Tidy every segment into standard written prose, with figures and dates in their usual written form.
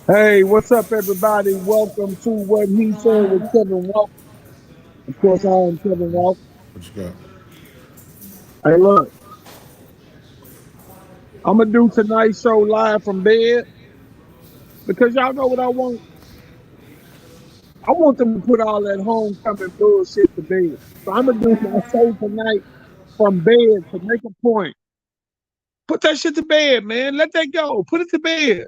Hey, what's up, everybody? Welcome to What He Said with Kevin Walker. Of course, I am Kevin Walker. What you got? Hey, look, I'm gonna do tonight's show live from bed because y'all know what I want. I want them to put all that homecoming bullshit to bed. So I'm gonna do my show tonight from bed to make a point. Put that shit to bed, man. Let that go. Put it to bed.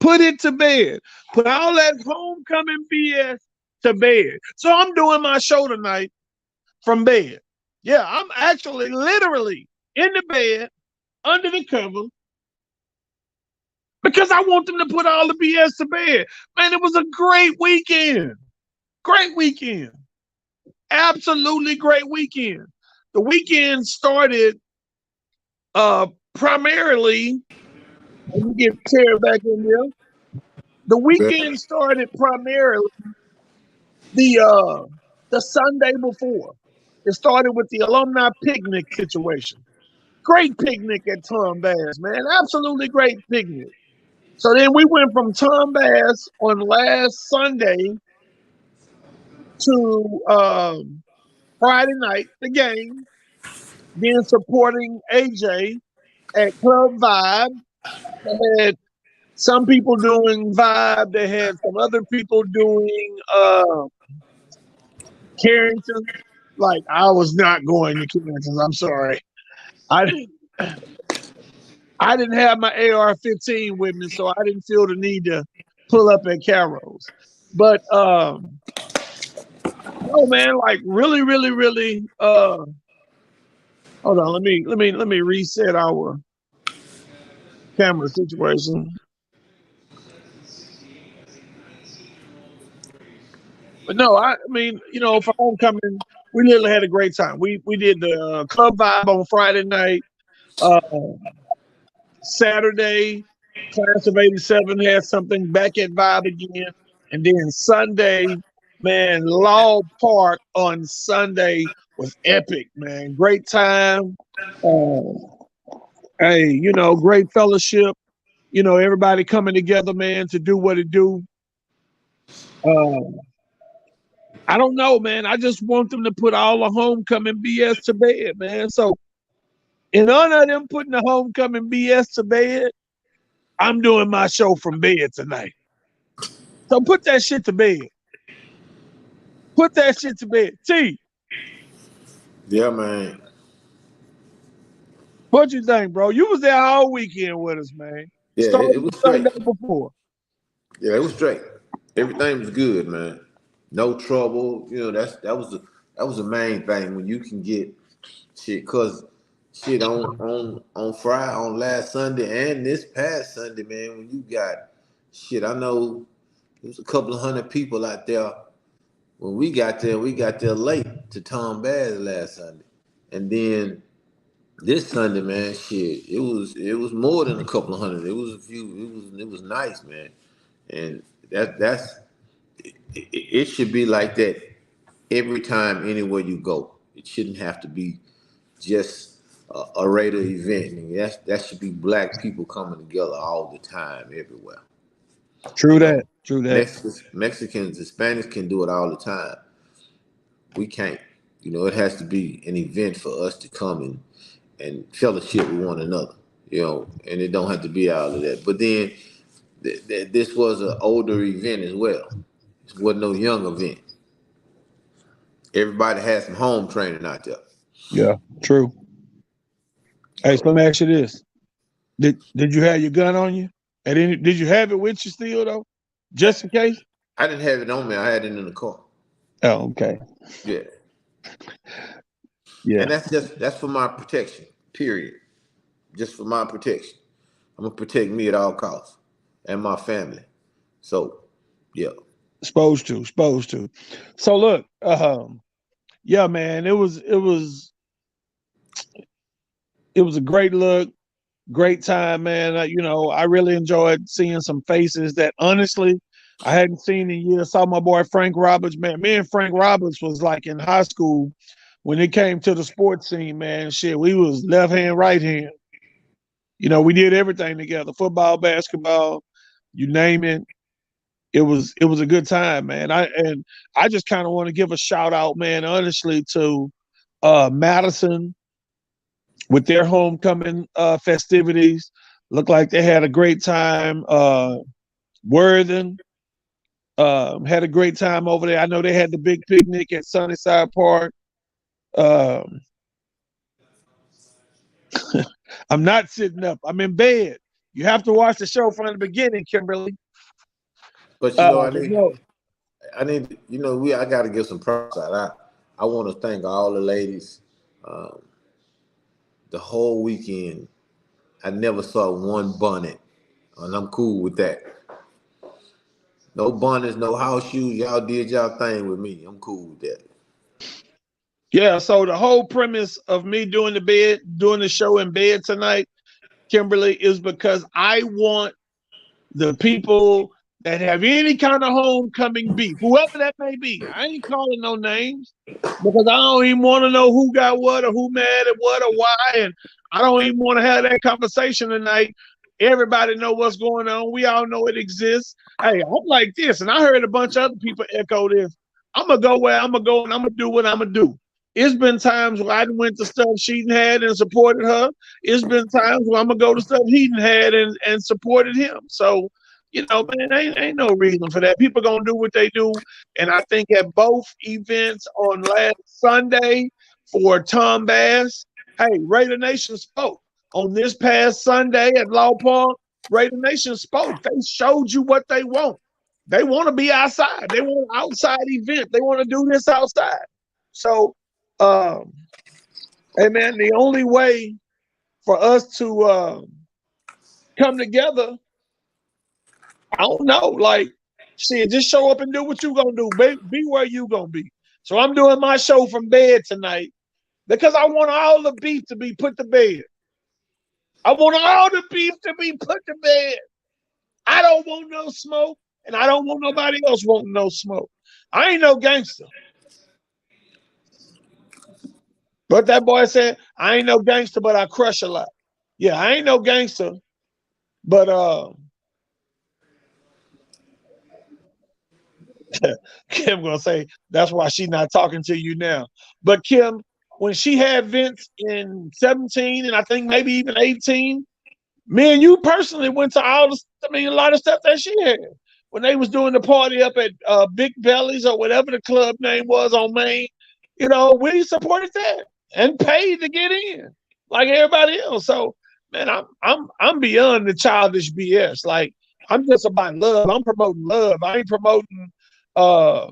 Put it to bed. Put all that homecoming BS to bed. So I'm doing my show tonight from bed. Yeah, I'm actually literally in the bed under the cover because I want them to put all the BS to bed. Man, it was a great weekend. Great weekend. Absolutely great weekend. The weekend started primarily, let me get Terry back in there. The Yeah. weekend started primarily the Sunday before. It started with the alumni picnic situation. Great picnic at Tom Bass, man. Absolutely great picnic. So then we went from Tom Bass on last Sunday to Friday night, the game, then supporting AJ at Club Vibe. They had some people doing Vibe. They had some other people doing Carrington. Like, I was not going to Carrington's. I'm sorry. I I didn't have my AR-15 with me, so I didn't feel the need to pull up at Carol's. But no, man, like really, really, really. Hold on, let me reset our camera situation. But no, I mean, for homecoming, we literally had a great time. We did the club vibe on Friday night. Uh, Saturday, class of '87 had something back at Vibe again, and then Sunday, man, Law Park on Sunday was epic, man. Great time. Uh, hey, great fellowship. Everybody coming together, man, to do what it do. Uh, I don't know, man. I just want them to put all the homecoming BS to bed, man. So in honor of them putting the homecoming BS to bed, I'm doing my show from bed tonight. So put that shit to bed. Put that shit to bed. T, Yeah, man. what you think, bro? You was there all weekend with us, man. Yeah, it Started was the Sunday straight. before. Yeah, it was straight. Everything was good, man. No trouble. That was the main thing when you can get shit. Cause shit on Friday, on last Sunday, and this past Sunday, man. When you got shit, I know there was a couple of hundred people out there. When we got there late to Tom Bass last Sunday, and then this Sunday, man, shit, it was more than a couple of hundred. It was a few. It was nice, man, and that's it should be like that every time anywhere you go. It shouldn't have to be just a Raider event. And that should be black people coming together all the time, everywhere. True You that. know, True that. Mexicans, Hispanics can do it all the time. We can't. It has to be an event for us to come and fellowship with one another. And it don't have to be all of that. But then this was an older event as well. It wasn't no young event. Everybody had some home training out there. Yeah, true. Hey, so So let me ask you this. Did you have your gun on you? And then did you have it with you still though? Just in case? I didn't have it on me. I had it in the car. Oh, okay. Yeah, Yeah. and that's for my protection. Period. Just for my protection. I'm gonna protect me at all costs and my family. So, yeah. Supposed to. So look, yeah, man, it was a great look, great time, man. I really enjoyed seeing some faces that honestly I hadn't seen in years. Saw my boy Frank Roberts, man. Me and Frank Roberts was like in high school when it came to the sports scene, man. Shit, we was left hand, right hand. We did everything together: football, basketball. you name it. It was a good time, man. I just kind of want to give a shout out, man, honestly, to Madison with their homecoming festivities. Looked like they had a great time. Worthing had a great time over there. I know they had the big picnic at Sunnyside Park. Um, I'm not sitting up. I'm in bed. You have to watch the show from the beginning, Kimberly. But you know, But no, I got to give some props out. I want to thank all the ladies. Um, the whole weekend, I never saw one bonnet, and I'm cool with that. No bonnets, no house shoes. Y'all did y'all thing with me. I'm cool with that. yeah. So the whole premise of me doing the show in bed tonight, Kimberly, is because I want the people that have any kind of homecoming beef, whoever that may be. I ain't calling no names because I don't even want to know who got what or who mad at what or why, and I don't even want to have that conversation tonight. Everybody know what's going on. We all know it exists. Hey, I'm like this, and I heard a bunch of other people echo this. I'm gonna go where I'm gonna go, and I'm gonna do what I'm gonna do. It's been times where I went to stuff she had and supported her. It's been times where I'm gonna go to stuff he had and supported him. So, man, ain't no reason for that. People gonna do what they do, and I think at both events on last Sunday for Tom Bass, hey, Raider Nation spoke on this past Sunday at Law Park. Raider Nation spoke. They showed you what they want. They want to be outside. They want an outside event. They want to do this outside. So, hey man, the only way for us to come together, I don't know. Like, shit, just show up and do what you gonna do. Be where you gonna be. So I'm doing my show from bed tonight because I want all the beef to be put to bed. I want all the beef to be put to bed. I don't want no smoke, and I don't want nobody else wanting no smoke. I ain't no gangster. But that boy said, I ain't no gangster, but I crush a lot. Yeah, I ain't no gangster, but Kim gonna say that's why she's not talking to you now. But Kim, when she had Vince in 17 and I think maybe even 18, me and you personally went to a lot of stuff that she had. When they was doing the party up at Big Belly's or whatever the club name was on Main, we supported that and paid to get in like everybody else. So man, I'm beyond the childish BS. Like I'm just about love. I'm promoting love. I ain't promoting uh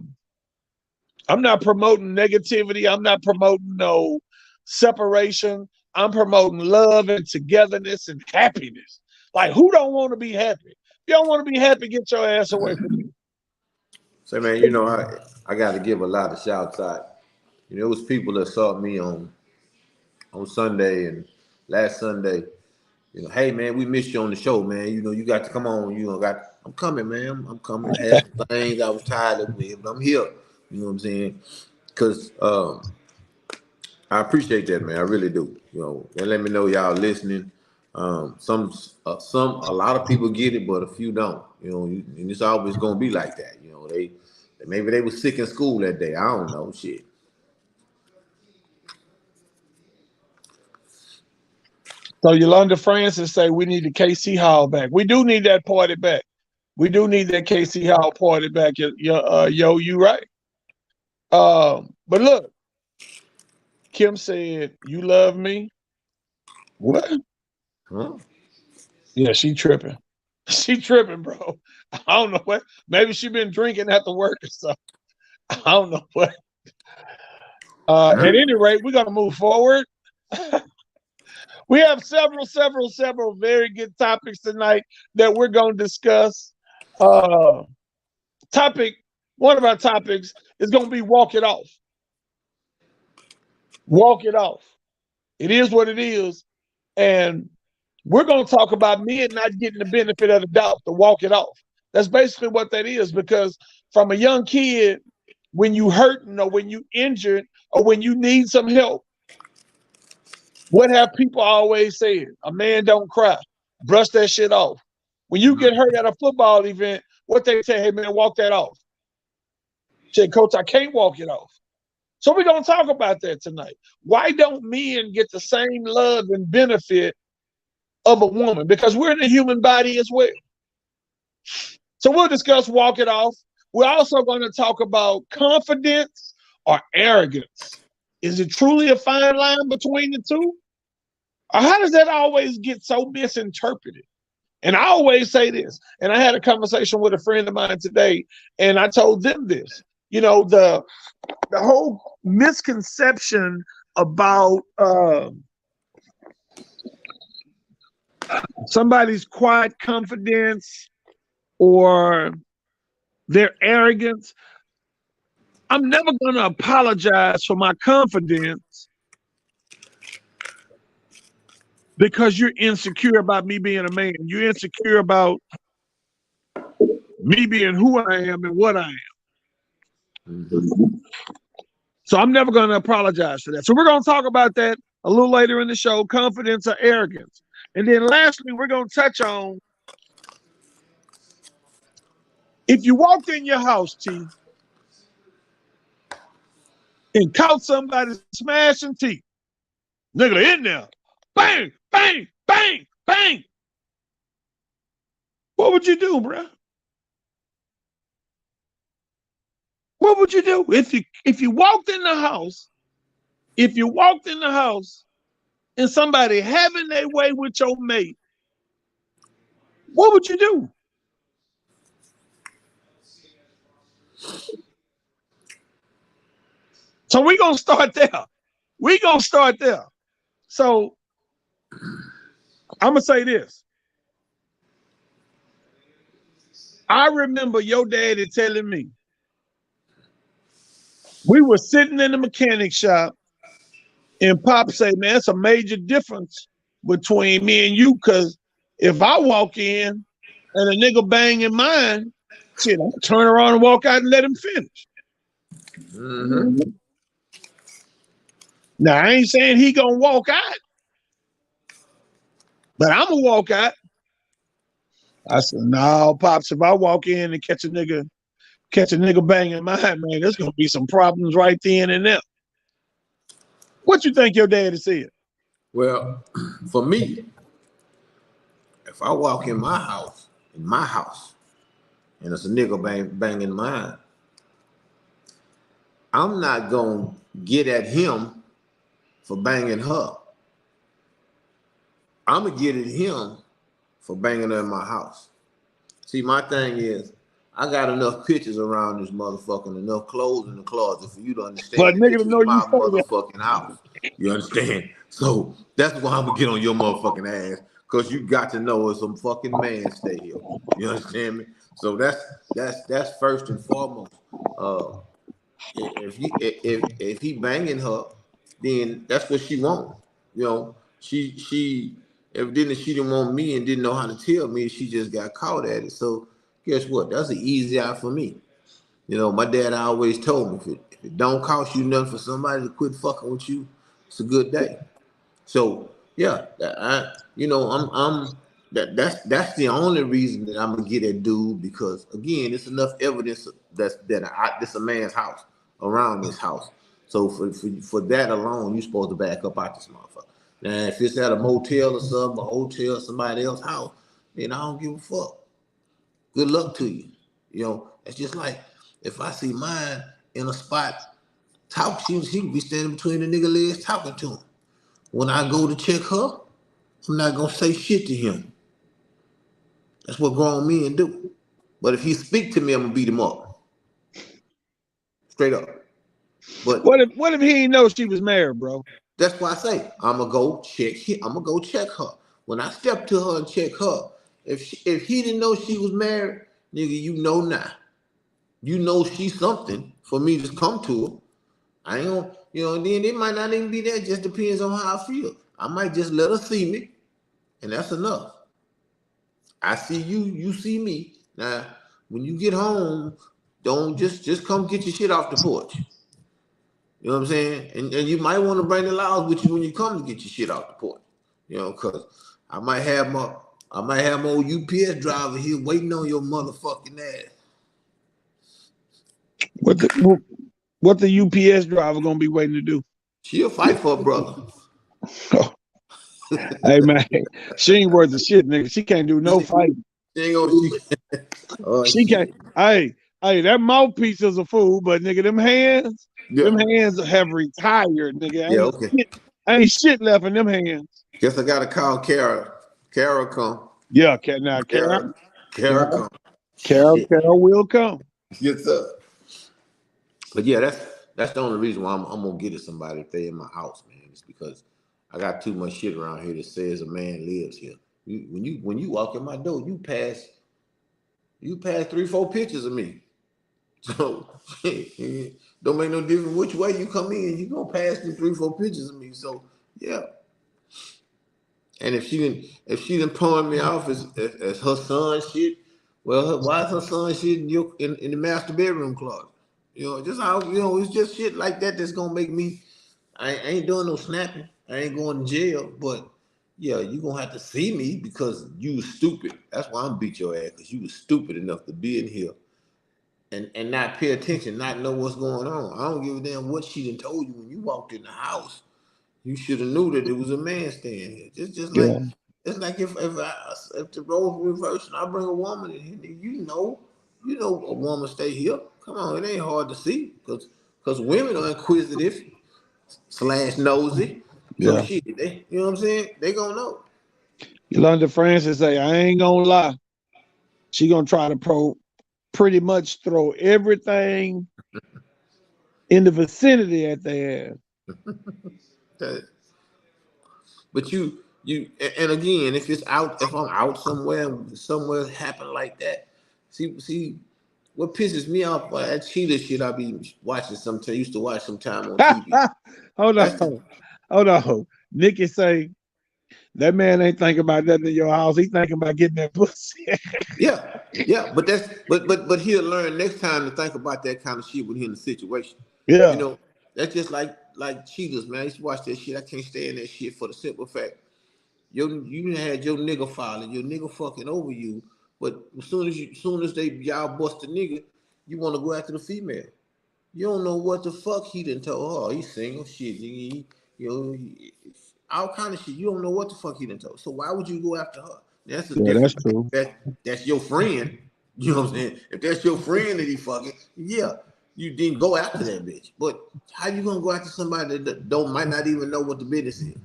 I'm not promoting negativity. I'm not promoting no separation. I'm promoting love and togetherness and happiness. Like, who don't want to be happy? If you don't want to be happy, get your ass away from me. So man, I got to give a lot of shouts out. It was people that saw me on Sunday and last Sunday. Hey man, we missed you on the show, man. You got to come on. I'm coming, man. I'm coming. I had some things I was tired of with, but I'm here. You know what I'm saying? Because I appreciate that, man. I really do. And let me know y'all listening. A lot of people get it, but a few don't. And it's always gonna be like that. Maybe they were sick in school that day. I don't know, shit. So Yolanda Francis say we need the KC Hall back. We do need that party back. We do need that KC Hall party back. Yo, you right. But look, Kim said, "You love me." What? Huh? Yeah, she tripping. She tripping, bro. I don't know what. Maybe she been drinking after work or something. I don't know what. At any rate, we're gonna move forward. We have several very good topics tonight that we're gonna discuss. One of our topics is gonna be walk it off. Walk it off. It is what it is, and we're gonna talk about men not getting the benefit of the doubt to walk it off. That's basically what that is, because from a young kid, when you hurting or when you injured or when you need some help, what have people always said? A man don't cry. Brush that shit off. When you get hurt at a football event, what they say, hey man, walk that off. Say, coach, I can't walk it off. So we're going to talk about that tonight. Why don't men get the same love and benefit of a woman? Because we're in the human body as well. So we'll discuss walk it off. We're also going to talk about confidence or arrogance. Is it truly a fine line between the two? Or how does that always get so misinterpreted? And I always say this, and I had a conversation with a friend of mine today, and I told them this. You know, the whole misconception about somebody's quiet confidence or their arrogance. I'm never going to apologize for my confidence because you're insecure about me being a man. You're insecure about me being who I am and what I am. Mm-hmm. So I'm never going to apologize for that. So we're going to talk about that a little later in the show, confidence or arrogance. And then lastly, we're going to touch on if you walked in your house, T, and caught somebody smashing teeth, nigga in there, bang, bang, bang, bang. What would you do, bro? What would you do if you walked in the house? If you walked in the house and somebody having their way with your mate, what would you do? So we're gonna start there. We're gonna start there. So I'm gonna say this. I remember your daddy telling me we were sitting in the mechanic shop and Pop say, man, it's a major difference between me and you, because if I walk in and a nigga bang in mine, shit, I'm gonna turn around and walk out and let him finish. Mm-hmm. Now, I ain't saying he gonna walk out, but I'm gonna walk out. I said, no, Pops, if I walk in and catch a nigga banging mine, man, there's gonna be some problems right then and there. What you think your daddy said? Well, for me, if I walk in my house, and it's a nigga banging mine, I'm not gonna get at him for banging her. I'm gonna get at him for banging her in my house. See, my thing is, I got enough pictures around this motherfucker and enough clothes in the closet for you to understand that this is my motherfucking house. You understand? So that's why I'm gonna get on your motherfucking ass, because you got to know if some fucking man stay here. You understand me? So that's first and foremost. If he banging her, then that's what she want. You know, she evidently she didn't want me and didn't know how to tell me. She just got caught at it. So guess what? That's an easy out for me. You know, my dad always told me if it don't cost you nothing for somebody to quit fucking with you, it's a good day. So yeah, that's the only reason that I'm gonna get that dude, because again, it's enough evidence this a man's house around this house. So for that alone, you're supposed to back up out this motherfucker. Now, if it's at a motel or something, a hotel, somebody else's house, then I don't give a fuck. Good luck to you. You know, it's just like if I see mine in a spot, she can be standing between the nigga legs talking to him. When I go to check her, I'm not gonna say shit to him. That's what grown men do. But if he speak to me, I'm gonna beat him up. Straight up. But what if he didn't know she was married, bro? That's why I say I'm gonna go check her. When I step to her and check her, if he didn't know she was married, nigga, you know now. You know she's something for me to come to her. I ain't gonna, and then it might not even be that. Just depends on how I feel. I might just let her see me, and that's enough. I see you, you see me. Now, when you get home, don't just come get your shit off the porch. You know what I'm saying? And you might want to bring the laws with you when you come to get your shit off the porch. Because I might have I might have my old UPS driver here waiting on your motherfucking ass. What the UPS driver gonna be waiting to do? She'll fight for her brother. Hey man, she ain't worth the shit, nigga. She can't do no She fighting. ain't gonna. Oh She can't. shit. Hey, that mouthpiece is a fool, but nigga, Yeah. them hands have retired, nigga. Yeah. Okay. Ain't shit left in them hands. Guess I gotta call Kara. Kara come. Yeah, now Kara. Kara come. Shit. Carol will come. Yes, sir. But yeah, that's the only reason why I'm gonna get it somebody if they in my house, man. It's because I got too much shit around here that says a man lives here. When you walk in my door, you pass 3-4 pictures of me. So don't make no difference which way you come in. You gonna pass the 3-4 pictures of me. So yeah. And if she didn't pawn me off as her son shit, well, why is her son shit in the master bedroom closet? You know, just how it's just shit like that that's gonna make me. I ain't doing no snapping. I ain't going to jail, but yeah, you gonna have to see me because you was stupid. That's why I'm beat your ass because you was stupid enough to be in here and not pay attention, not know what's going on. I don't give a damn what she done told you when you walked in the house. You should have knew that it was a man staying here. Just like Yeah, it's like if the roles reverse and I bring a woman in here, you know a woman stay here. Come on, it ain't hard to see because women are inquisitive / nosy. So yeah. shit, they you know what I'm saying? They gonna know. Yolanda Francis say, I ain't gonna lie. She gonna try to pretty much throw everything in the vicinity at their ass. That- But and again, if I'm out somewhere happen like that, see what pisses me off, that cheetah shit I be watching sometimes, used to watch sometime on TV. Hold That's the on. Hold on. Nikki say that man ain't thinking about nothing in your house. He thinking about getting that pussy. yeah, but but he'll learn next time to think about that kind of shit when he's in the situation. You Yeah. know, that's just like cheaters, man. I used to watch that shit. I can't stand that shit for the simple fact. You had your nigga filing, your nigga fucking over you, but as soon as y'all bust a nigga, you want to go after the female. You don't know what the fuck he done told her. He's single shit. You know, all kind of shit. You don't know what the fuck he done told. So why would you go after her? That's a Yeah, that's different. true. That's your friend. You know what I'm saying? If that's your friend that he fucking, yeah, you didn't go after that bitch. But how you gonna go after somebody that don't might not even know what the business is?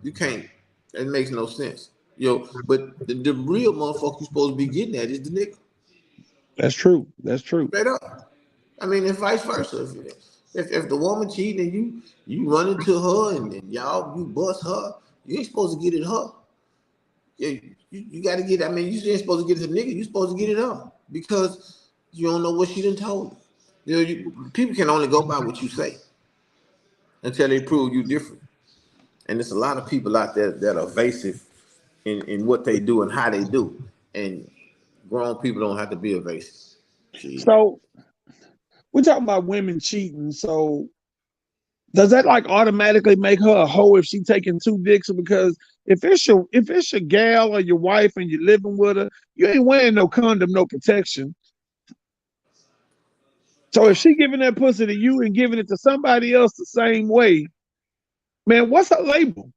You can't. It makes no sense. But the real motherfucker you supposed to be getting at is the nigga. That's true. That's true. Straight up. I mean, and vice versa. If the woman cheating and you run into her and y'all you bust her, you ain't supposed to get it her. Yeah, you got to get. I mean, you ain't supposed to get it to the nigga. You supposed to get it her because you don't know what she done told you. People can only go by what you say until they prove you different. And there's a lot of people out there that are evasive in what they do and how they do. And grown people don't have to be evasive. See, So we're talking about women cheating. So does that like automatically make her a hoe if she taking two dicks? Because if it's your gal or your wife and you're living with her, you ain't wearing no condom, no protection. So if she giving that pussy to you and giving it to somebody else the same way, man, what's her label?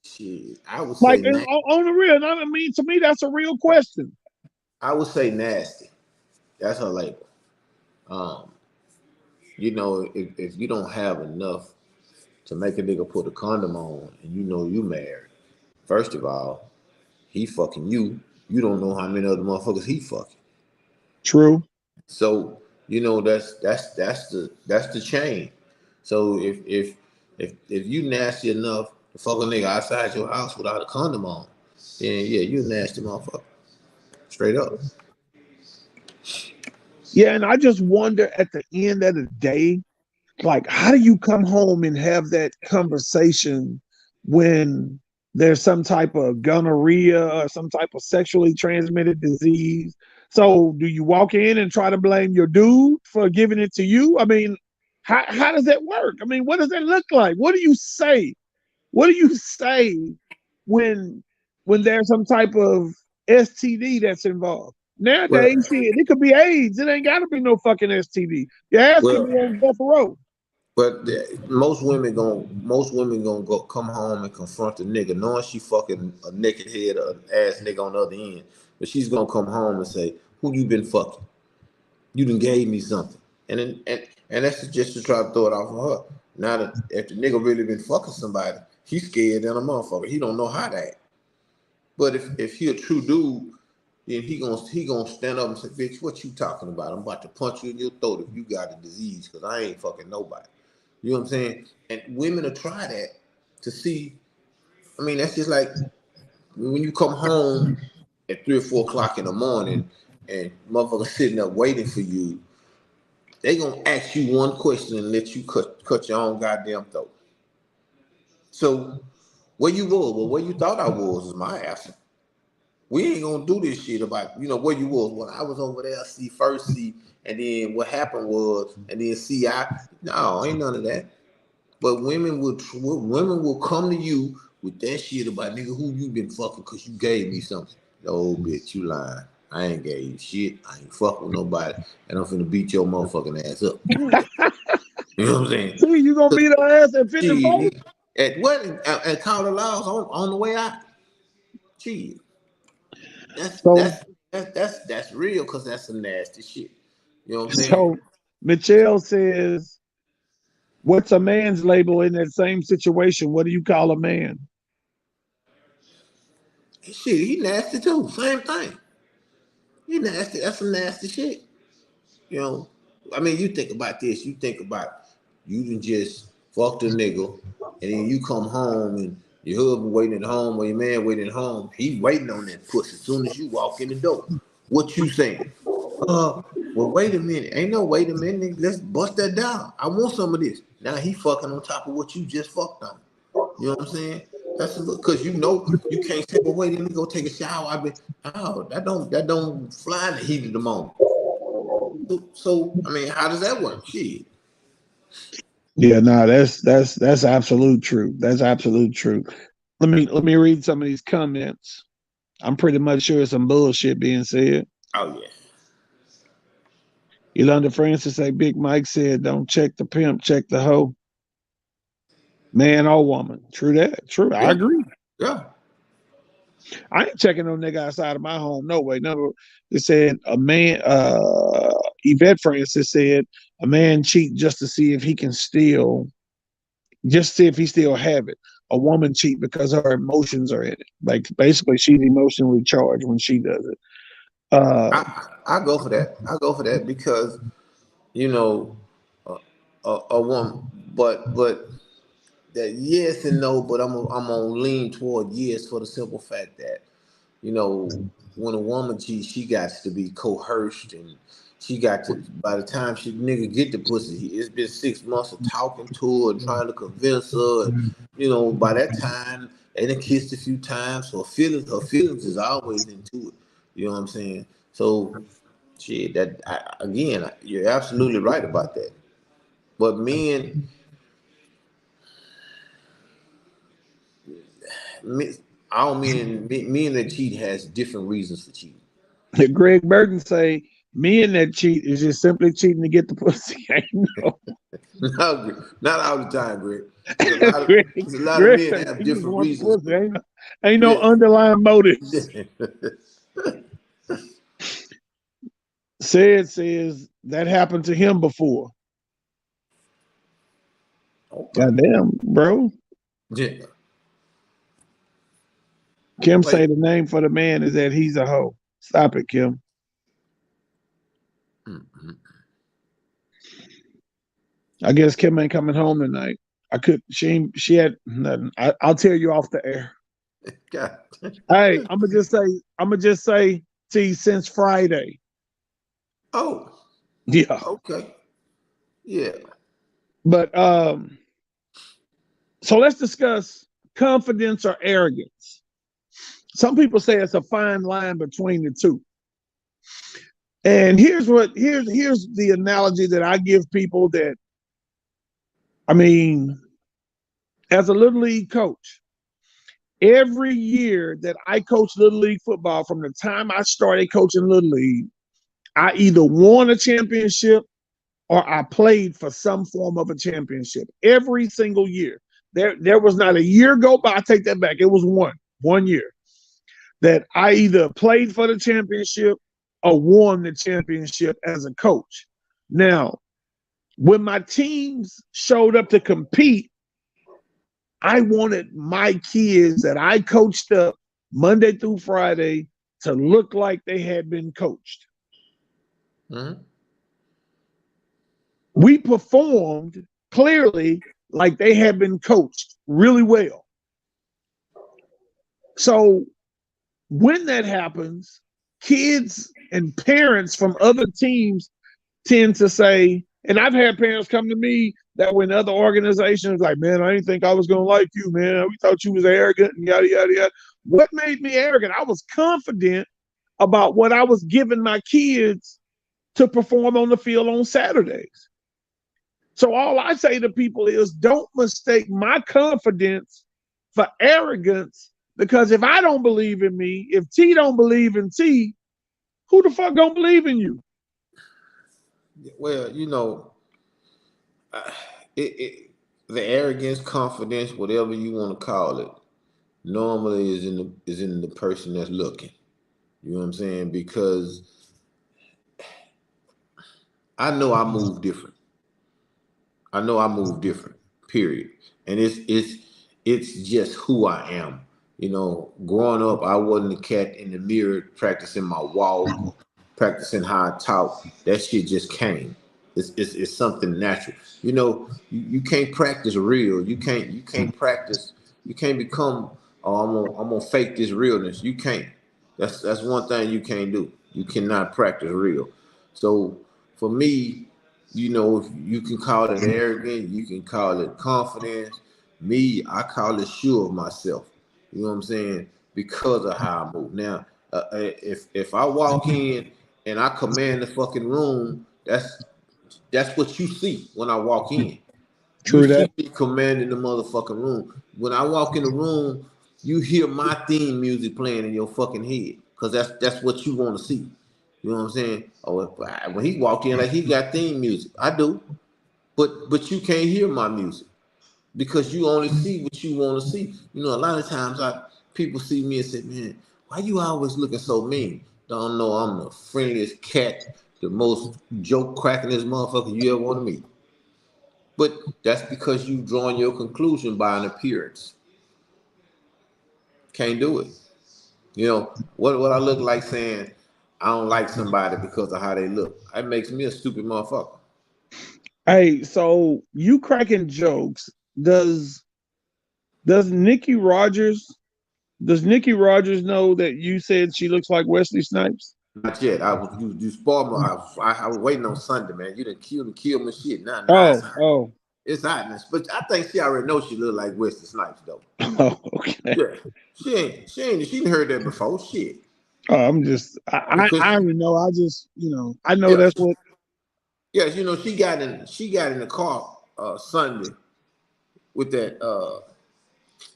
shit, I would Like say on the real, I mean, to me, that's a real question. nasty. That's her label. Um, if you don't have enough to make a nigga put a condom on and you know you married, first of all, he fucking you. You don't know how many other motherfuckers he fucking. True. So that's the chain. So if you nasty enough to fuck a nigga outside your house without a condom on, then yeah, you a nasty motherfucker. Straight up. Yeah, and I just wonder at the end of the day, like, how do you come home and have that conversation when there's some type of gonorrhea or some type of sexually transmitted disease? So, do you walk in and try to blame your dude for giving it to you? I mean, how does that work? I mean, what does that look like? What do you say? What do you say when when there's some type of STD that's involved. Well, Nowadays, shit, it could be AIDS. It ain't got to be no fucking STD. Your ass could well, be on death row. but most women gonna go come home and confront the nigga, knowing she fucking a naked head or ass nigga on the other end. But she's gonna come home and say, "Who you been fucking? You done gave me something." And then and that's just to try to throw it off of her. Now that if the nigga really been fucking somebody, he's scared than a motherfucker. He don't know how to act. But if he a true dude, then he gonna stand up and say, "Bitch, what you talking about? I'm about to punch you in your throat if you got a disease, because I ain't fucking nobody." You know what I'm saying? And women will try that to see. I mean, that's just like when you come home at 3 or 4 o'clock in the morning and motherfuckers sitting up waiting for you. They gonna ask you one question and let you cut your own goddamn throat. So where you was, well, where you thought I was is my answer. We ain't gonna do this shit about where you was. Well, I was over there, see first, see, and then what happened was, and then see I. No, ain't none of that. But women will come to you with that shit about nigga who you been fucking because you gave me something. No bitch, you lying. I ain't gave you shit. I ain't fucking with nobody, and I'm finna beat your motherfucking ass up. You know what I'm saying? See, you gonna beat her ass at 54? Shit, at what and call the laws on the way out. Shit, that's So, that's that's real because that's some nasty shit. You know what I'm saying? so Michelle says, "What's a man's label in that same situation? What do you call a man?" Shit, he nasty too. Same thing. He nasty. That's some nasty shit. You know, I mean, you think about this. You think about you can just fuck the nigga, and then you come home and your husband waiting at home or your man waiting at home. He waiting on that pussy. As soon as you walk in the door, what you saying? Well, wait a minute. Ain't no wait a minute. Let's bust that down. I want some of this. Now he fucking on top of what you just fucked on. You know what I'm saying? That's a look because you can't say, well, wait, let me go take a shower. That don't fly in the heat of the moment. So I mean, how does that work? Shit. Yeah, no, that's absolute truth. That's absolute truth. Let me read some of these comments. I'm pretty much sure some bullshit being said. Oh yeah. Yolanda Francis say Big Mike said, "Don't check the pimp, check the hoe, man or woman." True that. True. I Yeah. agree. Yeah. I ain't checking no nigga outside of my home. No way. No. They said a man. Yvette Francis said a man cheat just to see if he can still, just see if he still have it. A woman cheat because her emotions are in it. Like basically, she's emotionally charged when she does it. I go for that. I go for that because you know a woman, but that yes and no, but I'm gonna lean toward yes for the simple fact that you know, when a woman cheats, she got to be coerced and she got to by the time she nigga get the pussy, it's been 6 months of talking to her and trying to convince her and by that time they done kissed a few times, so her feelings is always into it. You know what I'm saying? So shit, again, you're absolutely right about that. But men, all men that cheat has different reasons for cheating. Greg Burton say men that cheat is just simply cheating to get the pussy. Ain't no. No, not all the time, Greg. There's a lot of Greg, there's a lot of Greg men say that have he just different want the reasons. pussy. Ain't no Yeah. underlying motives. Says that happened to him before. Okay. Goddamn, bro. Yeah. Kim say Wait. the name for the man is that he's a hoe. Stop it, Kim. Mm-hmm. I guess Kim ain't coming home tonight. I could. She had nothing. I'll tell you off the air. God. Hey, I'm gonna just say. I'm gonna just say. See, since Friday. Oh. Yeah. Okay. Yeah. But so let's discuss confidence or arrogance. Some people say it's a fine line between the two. And here's the analogy that I give people that I mean, as a little league coach, Every year that I coached Little League football, from the time I started coaching Little League, I either won a championship or I played for some form of a championship. Every single year. There was not a year go by. I take that back. It was one year that I either played for the championship or won the championship as a coach. Now, when my teams showed up to compete, I wanted my kids that I coached up Monday through Friday to look like they had been coached. Mm-hmm. We performed clearly like they had been coached really well. So when that happens, kids and parents from other teams tend to say, and I've had parents come to me that were in other organizations like, man, I didn't think I was going to like you, man. We thought you was arrogant and yada, yada, yada. What made me arrogant? I was confident about what I was giving my kids to perform on the field on Saturdays. So all I say to people is don't mistake my confidence for arrogance, because if I don't believe in me, if T don't believe in T, who the fuck gonna believe in you? Well, the arrogance, confidence, whatever you want to call it, normally is in the person that's looking. You know what I'm saying? Because I know I move different. I know I move different. Period. And it's just who I am. Growing up, I wasn't a cat in the mirror practicing my walk, practicing how I talk. That shit just came. It's something natural. You can't practice real. You can't practice. You can't become. Oh, I'm gonna fake this realness. You can't. That's one thing you can't do. You cannot practice real. So for me, you can call it arrogant, you can call it confidence. Me, I call it sure of myself. You know what I'm saying? Because of how I move. Now, if I walk in and I command the fucking room, that's what you see when I walk in. You True that. see me commanding the motherfucking room. When I walk in the room, you hear my theme music playing in your fucking head, because that's what you want to see. You know what I'm saying? Oh, when he walked in, like, he got theme music. I do, but you can't hear my music because you only see what you want to see. A lot of times people see me and say, "Man, why you always looking so mean?" Don't know I'm the friendliest cat, the most joke cracking motherfucker you ever want to meet. But that's because you drawing your conclusion by an appearance. Can't do it. What I look like saying I don't like somebody because of how they look. That makes me a stupid motherfucker. Hey, so you cracking jokes. Does does Nikki Rogers does Nikki Rogers know that you said she looks like Wesley Snipes? Not yet. You spoiled me. I was waiting on Sunday, man. You done killed my shit. Now Oh, oh, it's hotness. But I think she already knows she look like Wesley Snipes though. oh, okay. Yeah. She ain't heard that before. Shit. I'm just, I Because already know. I know yeah, that's what. yeah, she got in the car Sunday with that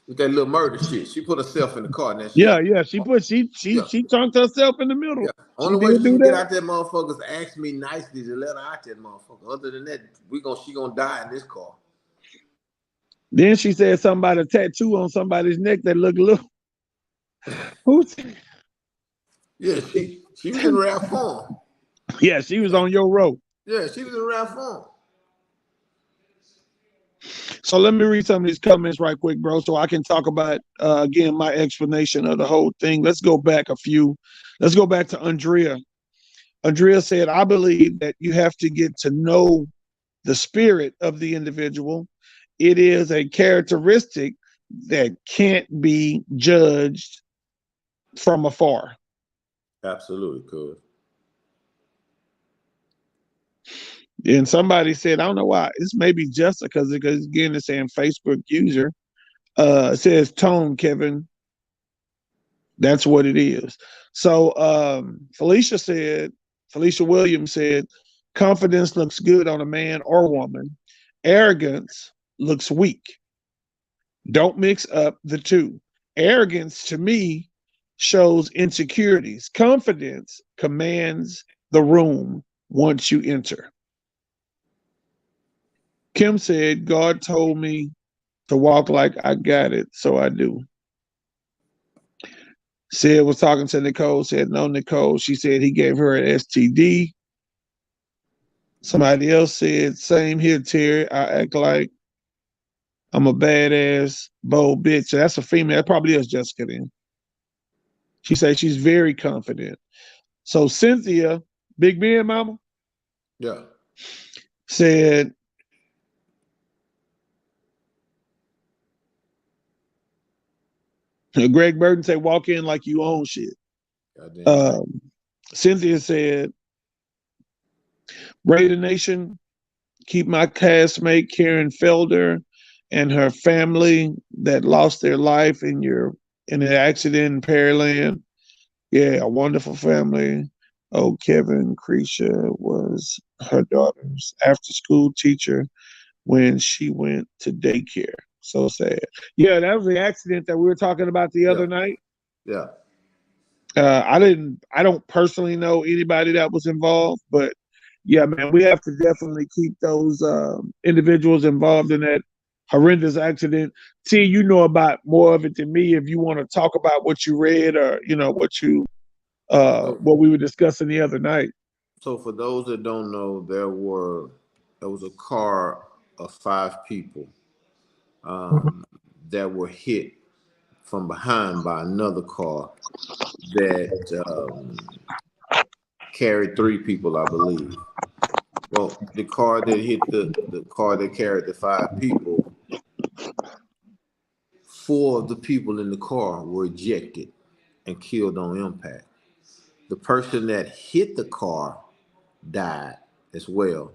little murder shit. She put herself in the car. Now Yeah, yeah. She put yeah, she chunked herself in the yeah. middle. She Only way did she do can get that. out that motherfucker is to ask me nicely to let her out that motherfucker. Other than that, she gonna die in this car. Then she said something about a tattoo on somebody's neck that looked a little. Who's? Yeah, she was in rap form. Yeah, she was on your road. Yeah, she was in rap form. So let me read some of these comments right quick, bro, so I can talk about again my explanation of the whole thing. Let's go back a few. Let's go back to Andrea. Andrea said, "I believe that you have to get to know the spirit of the individual. It is a characteristic that can't be judged from afar." Absolutely, cool. And somebody said, I don't know why. It's maybe Jessica, because again, it's saying Facebook user. It says tone, Kevin. That's what it is. So Felicia Williams said, confidence looks good on a man or woman. Arrogance looks weak. Don't mix up the two. Arrogance to me shows insecurities. Confidence commands the room once you enter. Kim said, God told me to walk like I got it, so I do. Said was talking to Nicole, said, no, Nicole. She said he gave her an STD. Somebody else said, same here, Terry. I act like I'm a badass, bold bitch. So that's a female. That probably is Jessica then. She said she's very confident. So Cynthia, Big Ben mama, Yeah. said, Greg Burton said, walk in like you own shit. Goddamn right. Um, Cynthia said, Raider Nation, keep my castmate Karen Felder and her family that lost their life in an accident in Pearland. Yeah, a wonderful family. Oh, Kevin Creasha was her daughter's after school teacher when she went to daycare. So sad. Yeah, that was the accident that we were talking about the Yeah. other night. Yeah. I don't personally know anybody that was involved, but yeah, man, we have to definitely keep those individuals involved in that horrendous accident. T, you know about more of it than me. If you want to talk about what you read or So, what we were discussing the other night. so for those that don't know, there was a car of 5 people that were hit from behind by another car that carried 3 people, I believe. Well, the car that hit the car that carried the 5 people, 4 of the people in the car were ejected and killed on impact. The person that hit the car died as well.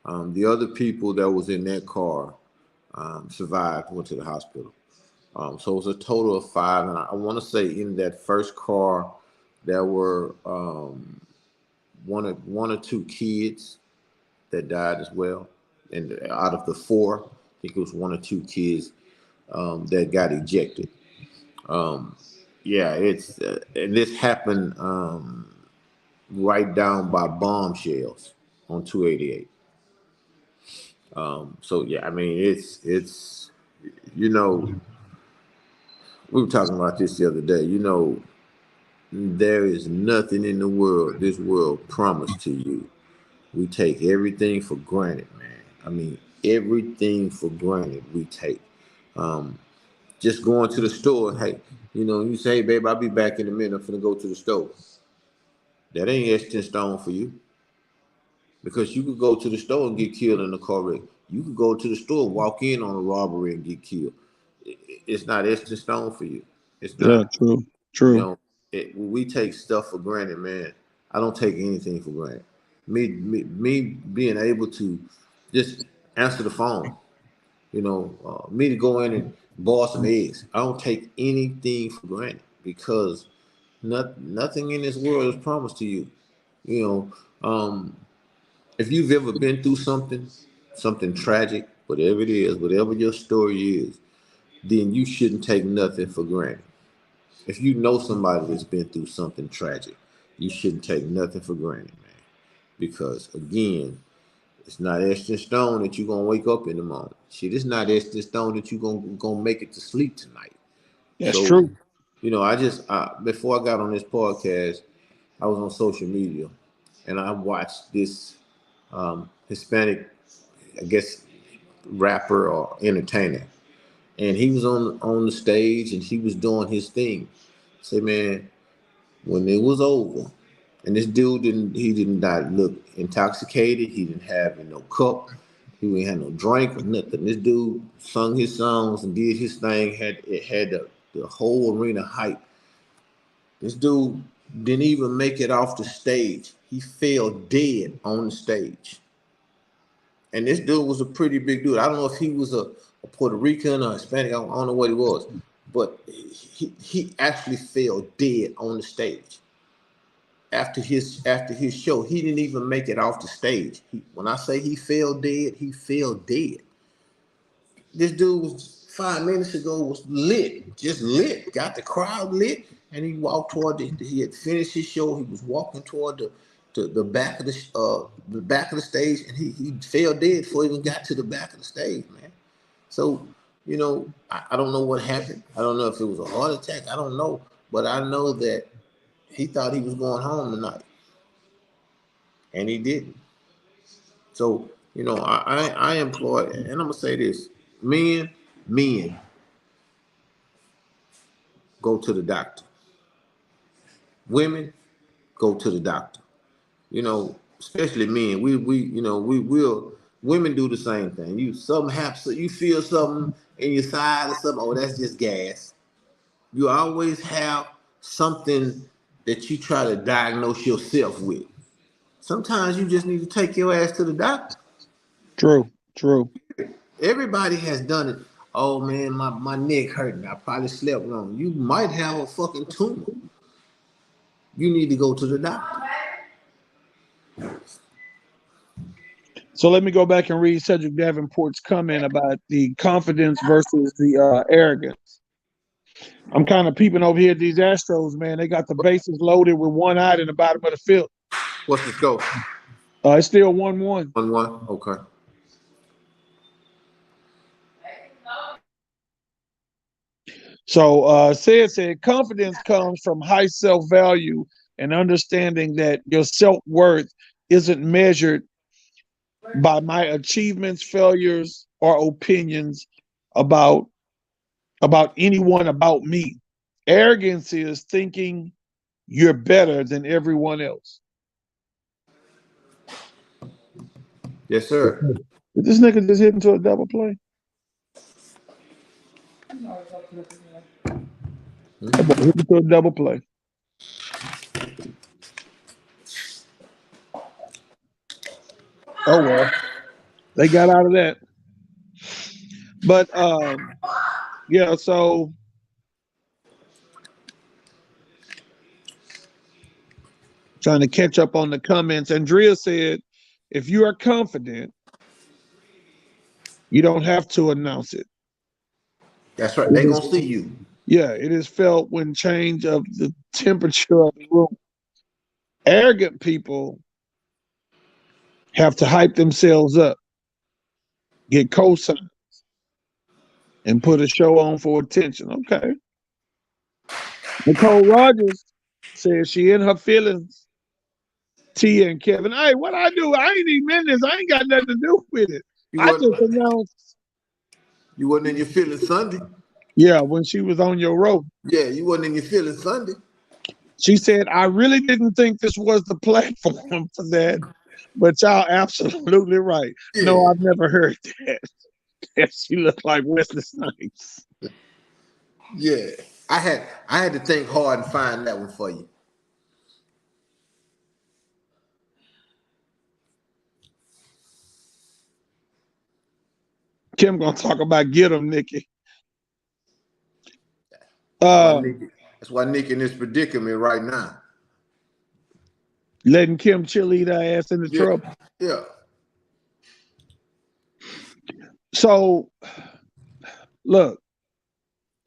The other people that was in that car survived, went to the hospital. So it was a total of 5, and I want to say in that first car there were one or two kids that died as well, and out of the 4, I think it was 1 or 2 kids that got ejected. Um, yeah, it's and this happened right down by bombshells on 288. So yeah, I mean it's you know we were talking about this the other day. There is nothing in the world this world promised to you. We take everything for granted, man. I mean everything for granted we take. Um, just going to the store, hey, you say, hey, babe, I'll be back in a minute. I'm finna go to the store. That ain't etched in stone for you. Because you could go to the store and get killed in a car wreck. You could go to the store, walk in on a robbery and get killed. It's not etched in stone for you. It's Yeah, not. true, You true. know, when we take stuff for granted, man. I don't take anything for granted. Me being able to just answer the phone. Me to go in and boil some eggs. I don't take anything for granted because nothing in this world is promised to you. You if you've ever been through something tragic, whatever it is, whatever your story is, then you shouldn't take nothing for granted. If you know somebody that's been through something tragic, you shouldn't take nothing for granted, man. Because again, it's not etched in stone that you're gonna wake up in the morning. Shit, it's not etched in stone that you're gonna make it to sleep tonight. That's So, true. before I got on this podcast, I was on social media and I watched this Hispanic, I guess, rapper or entertainer, and he was on the stage and he was doing his thing. Say, man, when it was over, and this dude didn't not look intoxicated. He didn't have no cup. He didn't have no drink or nothing. This dude sung his songs and did his thing. Had the whole arena hype. This dude didn't even make it off the stage. He fell dead on the stage. And this dude was a pretty big dude. I don't know if he was a Puerto Rican or Hispanic. I don't know what he was, but he actually fell dead on the stage after his show. He didn't even make it off the stage. When I say he fell dead, he fell dead. This dude was 5 minutes ago was lit, just lit, got the crowd lit, and he walked toward he had finished his show. He was walking toward the back of the back of the stage, and he fell dead before he even got to the back of the stage, man. So, I don't know what happened. I don't know if it was a heart attack. I don't know, but I know that he thought he was going home tonight, and he didn't. So, I employ, and I'm gonna say this: men, go to the doctor. Women, go to the doctor. Especially men. We will. Women do the same thing. You feel something in your side or something. Oh, that's just gas. You always have something that you try to diagnose yourself with. Sometimes you just need to take your ass to the doctor. True. Everybody has done it. Oh man, my neck hurting. I probably slept wrong. You might have a fucking tumor. You need to go to the doctor. So let me go back and read Cedric Davenport's comment about the confidence versus the arrogance. I'm kind of peeping over here at these Astros, man. They got the bases loaded with one out in the bottom of the field. What's the score? It's still 1-1. 1-1. Okay. So said confidence comes from high self-value and understanding that your self-worth isn't measured by my achievements, failures, or opinions about anyone, about me. Arrogance is thinking you're better than everyone else. Yes, sir. Did this nigga just hit into a double play? That boy hit into a double play. Oh well, they got out of that. But yeah, so trying to catch up on the comments. Andrea said, if you are confident, you don't have to announce it. That's right. They're gonna see you. Yeah, it is felt when change of the temperature of the room. Arrogant people have to hype themselves up, get cosigns, and put a show on for attention. Okay. Nicole Rogers says she in her feelings. Tia and Kevin, hey, what I do? I ain't even in this. I ain't got nothing to do with it. I just announced. You wasn't in your feelings Sunday. Yeah, when she was on your road. Yeah, you wasn't in your feelings Sunday. She said, I really didn't think this was the platform for that, but y'all absolutely right. Yeah. No, I've never heard that. She looked like Wesley Snipes. Yeah, I had to think hard and find that one for you. Kim gonna talk about get him, Nikki. That's why Nikki in this predicament right now. Letting Kim cheerlead her ass into trouble. Yeah. So, look,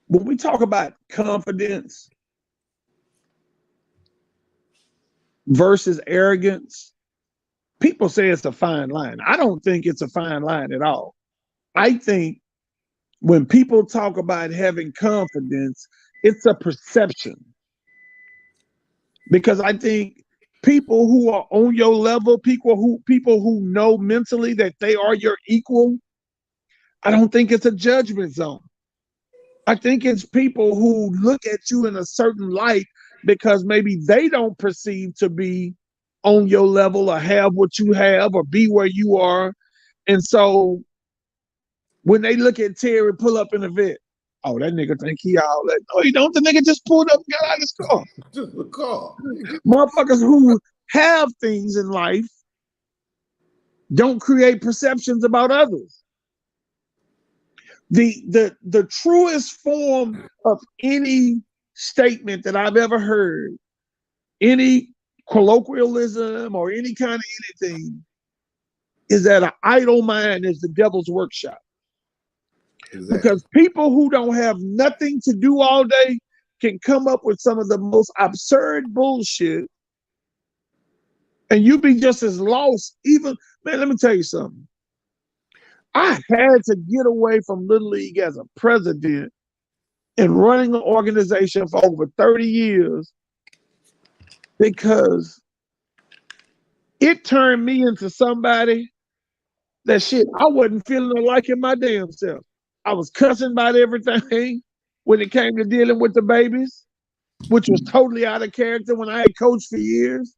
when we talk about confidence versus arrogance, people say it's a fine line. I don't think it's a fine line at all. I think when people talk about having confidence, it's a perception. Because I think people who are on your level, people who know mentally that they are your equal, I don't think it's a judgment zone. I think it's people who look at you in a certain light because maybe they don't perceive to be on your level or have what you have or be where you are. And so when they look at Terry pull up in the vet, oh, that nigga think he all that. No, he don't. The nigga just pulled up and got out of his car. Just the car. Motherfuckers who have things in life don't create perceptions about others. The truest form of any statement that I've ever heard, any colloquialism or any kind of anything, is that an idle mind is the devil's workshop. Exactly. Because people who don't have nothing to do all day can come up with some of the most absurd bullshit, and you be just as lost. Even, man, let me tell you something. I had to get away from Little League as a president and running an organization for over 30 years because it turned me into somebody that shit I wasn't feeling like in my damn self. I was cussing about everything when it came to dealing with the babies, which was totally out of character when I had coached for years.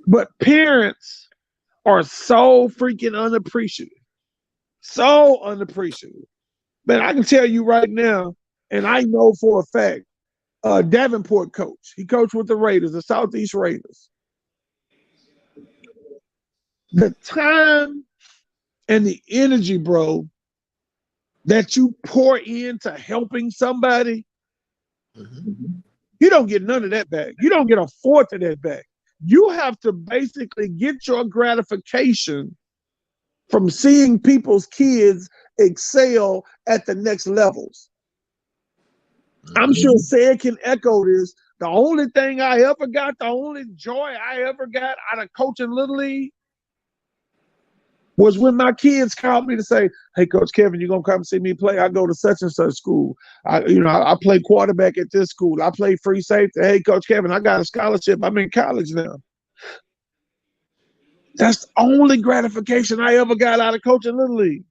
But parents are so freaking unappreciative. So unappreciative. Man, I can tell you right now, and I know for a fact, Davenport coach. He coached with the Raiders, the Southeast Raiders. The time and the energy, bro, that you pour into helping somebody, you don't get none of that back. You don't get a fourth of that back. You have to basically get your gratification from seeing people's kids excel at the next levels. I'm sure Sarah can echo this. The only thing I ever got, the only joy I ever got out of coaching Little League was when my kids called me to say, "Hey, Coach Kevin, you gonna come see me play? I go to such and such school. I play quarterback at this school. I play free safety. Hey, Coach Kevin, I got a scholarship. I'm in college now." That's the only gratification I ever got out of coaching Little League.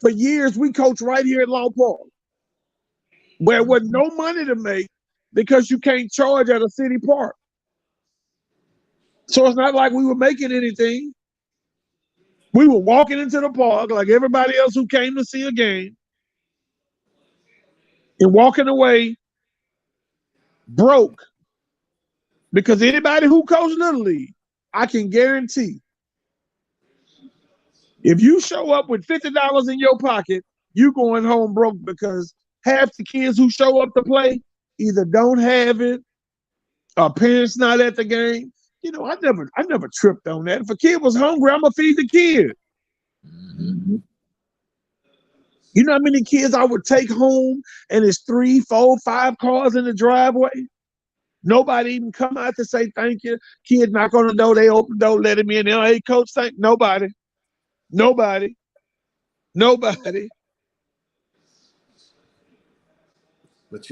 For years, we coached right here at Law Park, where there was no money to make because you can't charge at a city park. So it's not like we were making anything. We were walking into the park like everybody else who came to see a game and walking away broke. Because anybody who coached Little League, I can guarantee, if you show up with $50 in your pocket, you going home broke because half the kids who show up to play either don't have it, or parents not at the game. I never tripped on that. If a kid was hungry, I'm gonna feed the kid. Mm-hmm. You know how many kids I would take home and it's 3, 4, 5 cars in the driveway? Nobody even come out to say thank you. Kid knock on the door, they open the door, let him in. Hey, coach, thank nobody. Nobody. Nobody. But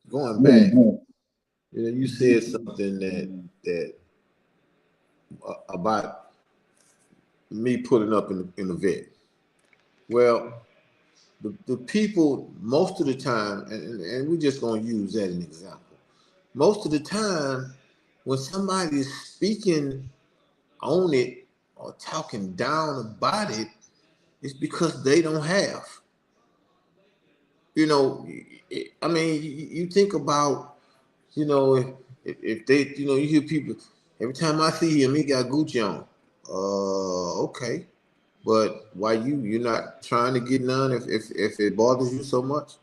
going back, you said something that about me putting up in the vet. Well, the people most of the time, and we're just gonna use that as an example. Most of the time, when somebody is speaking on it or talking down about it, it's because they don't have. I mean, you think about, if they, you hear people, every time I see him, he got Gucci on. Okay. But why you're not trying to get none if it bothers you so much?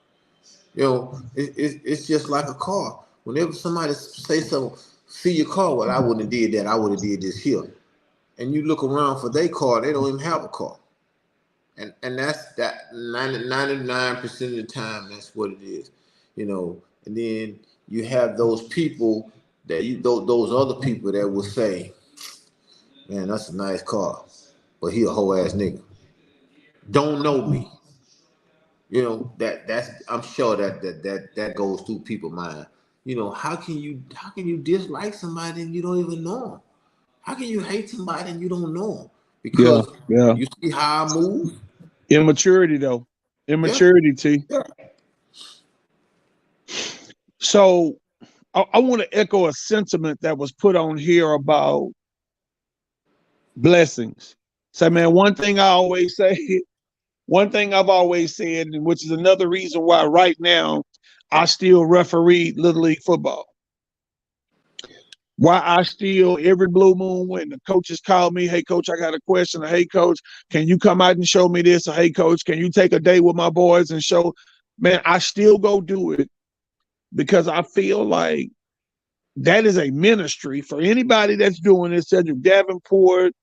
It's just like a car. Whenever somebody say something, see your car, well, I wouldn't have did that. I would have did this here. And you look around for their car, they don't even have a car. And that's that 99% of the time, that's what it is. And then you have those people those other people that will say, man, that's a nice car, but he a whole ass nigga. Don't know me. That's I'm sure that goes through people's mind. How can you dislike somebody and you don't even know them? How can you hate somebody and you don't know them? Because you see how I move. Immaturity, though. Immaturity, T. Yeah. So I want to echo a sentiment that was put on here about blessings. So, man, one thing I've always said, which is another reason why right now I still referee Little League football. Why I still, every blue moon, when the coaches call me, hey, coach, I got a question. Or, hey, coach, can you come out and show me this? Or, hey, coach, can you take a day with my boys and show? Man, I still go do it because I feel like that is a ministry for anybody that's doing this. Cedric Davenport,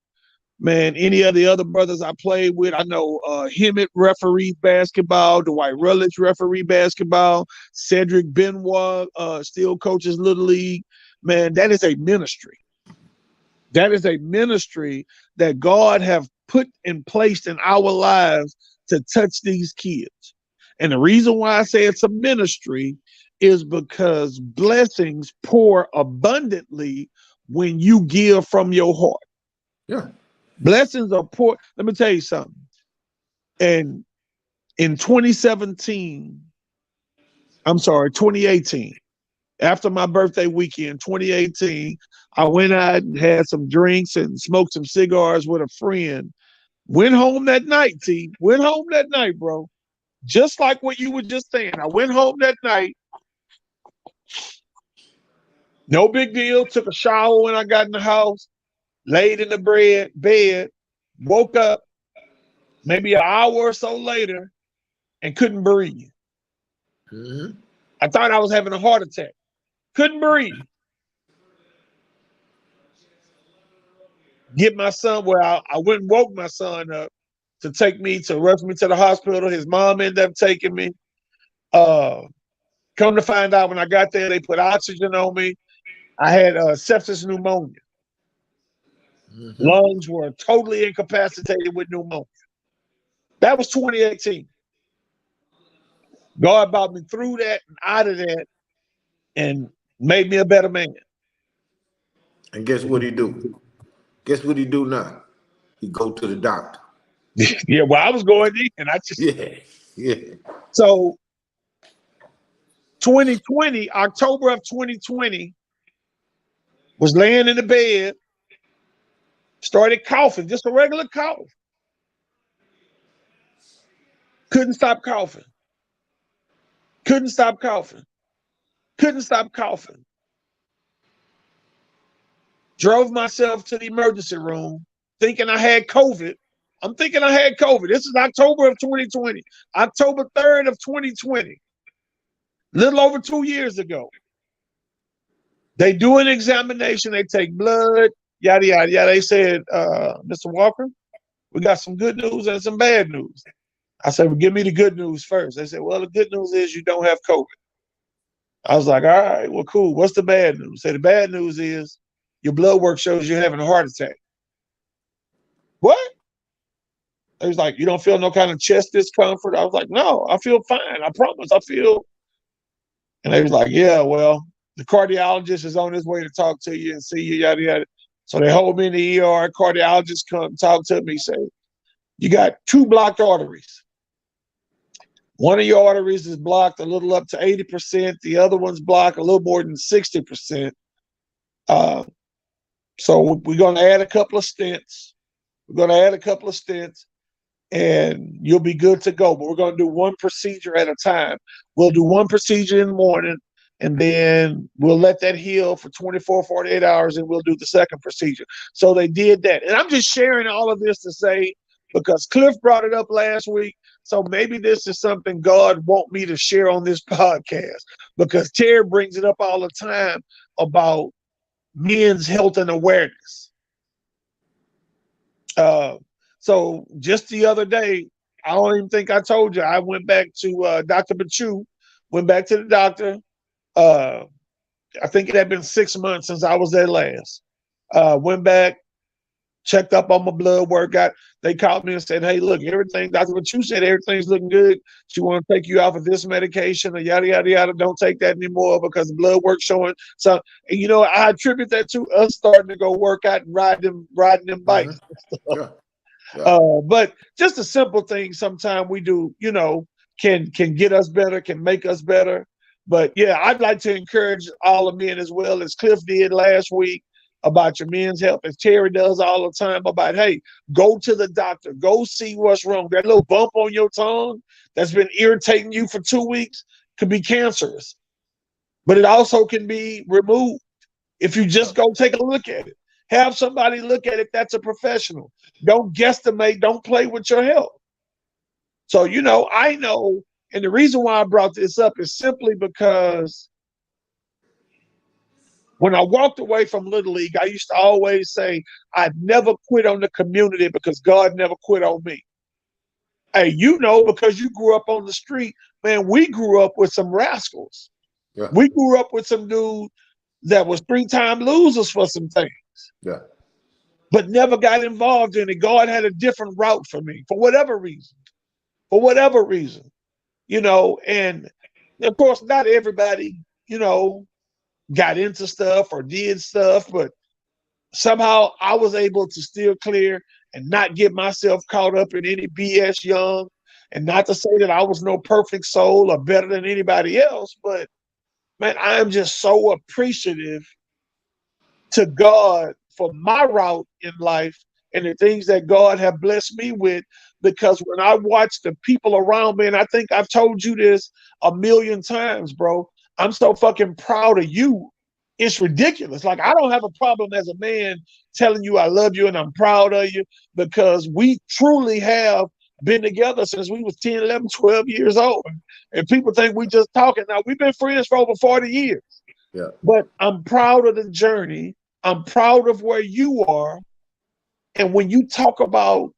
Man, any of the other brothers I played with, I know Hemet referee basketball, Dwight Rutledge referee basketball, Cedric Benoit still coaches Little League. Man, that is a ministry. That is a ministry that God have put in place in our lives to touch these kids. And the reason why I say it's a ministry is because blessings pour abundantly when you give from your heart. Yeah. Blessings are poured. Let me tell you something. And in 2017, I'm sorry, 2018, after my birthday weekend, 2018, I went out and had some drinks and smoked some cigars with a friend. Went home that night, T. Went home that night, bro. Just like what you were just saying. I went home that night. No big deal. Took a shower when I got in the house. Laid in the bed. Woke up maybe an hour or so later and couldn't breathe. Mm-hmm. I thought I was having a heart attack. Couldn't breathe. Get my son, well, I went and woke my son up to take me to rush me to the hospital. His mom ended up taking me. Come to find out when I got there, they put oxygen on me. I had sepsis pneumonia. Mm-hmm. Lungs were totally incapacitated with pneumonia. That was 2018. God brought me through that and out of that and made me a better man. And guess what he do? Guess what he do now? He go to the doctor. Yeah, well, I was going in. Yeah. Yeah. So 2020, October of 2020, was laying in the bed, started coughing, just a regular cough. Couldn't stop coughing. Couldn't stop coughing. Couldn't stop coughing. Drove myself to the emergency room thinking I had COVID. I'm thinking I had COVID. This is October of 2020. October 3rd of 2020. Little over 2 years ago. They do an examination. They take blood, yada, yada, yada. They said, Mr. Walker, we got some good news and some bad news. I said, well, give me the good news first. They said, well, the good news is you don't have COVID. I was like, all right, well, cool. What's the bad news? Say the bad news is your blood work shows you're having a heart attack. What? They was like, you don't feel no kind of chest discomfort? I was like, no, I feel fine. I promise I feel. And they was like, yeah, well, the cardiologist is on his way to talk to you and see you, yada, yada. So they hold me in the ER. Cardiologist come talk to me, say, you got 2 blocked arteries. One of your arteries is blocked a little up to 80%. The other one's blocked a little more than 60%. So we're going to add a couple of stents. And you'll be good to go. But we're going to do one procedure at a time. We'll do one procedure in the morning, and then we'll let that heal for 24, 48 hours, and we'll do the second procedure. So they did that. And I'm just sharing all of this to say, because Cliff brought it up last week, so maybe this is something God want me to share on this podcast, because Terry brings it up all the time about men's health and awareness. So just the other day, I don't even think I told you, I went back to Dr. Bachu, went back to the doctor. I think it had been 6 months since I was there last. Went back, checked up on my blood work. They called me and said, hey, look, everything, Dr. Bachu said everything's looking good. She want to take you off of this medication or yada, yada, yada. Don't take that anymore because the blood work showing. So, and, you know, I attribute that to us starting to go work out and riding them bikes. Mm-hmm. Yeah. Yeah. But just a simple thing sometimes we do, you know, can get us better, can make us better. But yeah, I'd like to encourage all the men as well, as Cliff did last week, about your men's health, as Terry does all the time, about, hey, go to the doctor, go see what's wrong. That little bump on your tongue that's been irritating you for 2 weeks could be cancerous, but it also can be removed if you just go take a look at it. Have somebody look at it that's a professional. Don't guesstimate, don't play with your health. So, you know, I know, and the reason why I brought this up is simply because When I walked away from Little League, I used to always say, I'd never quit on the community because God never quit on me. Hey, because you grew up on the street, man, we grew up with some rascals. Yeah. We grew up with some dude that was 3-time losers for some things, Yeah. but never got involved in it. God had a different route for me for whatever reason. For whatever reason, and of course, not everybody, got into stuff or did stuff, but somehow I was able to steer clear and not get myself caught up in any BS young. And not to say that I was no perfect soul or better than anybody else, but man, I am just so appreciative to God for my route in life and the things that God have blessed me with. Because when I watch the people around me, and I think I've told you this a million times, bro, I'm so fucking proud of you. It's ridiculous. Like, I don't have a problem as a man telling you I love you and I'm proud of you, because we truly have been together since we was 10, 11, 12 years old. And people think we just talking. Now, we've been friends for over 40 years. Yeah. But I'm proud of the journey. I'm proud of where you are. And when you talk about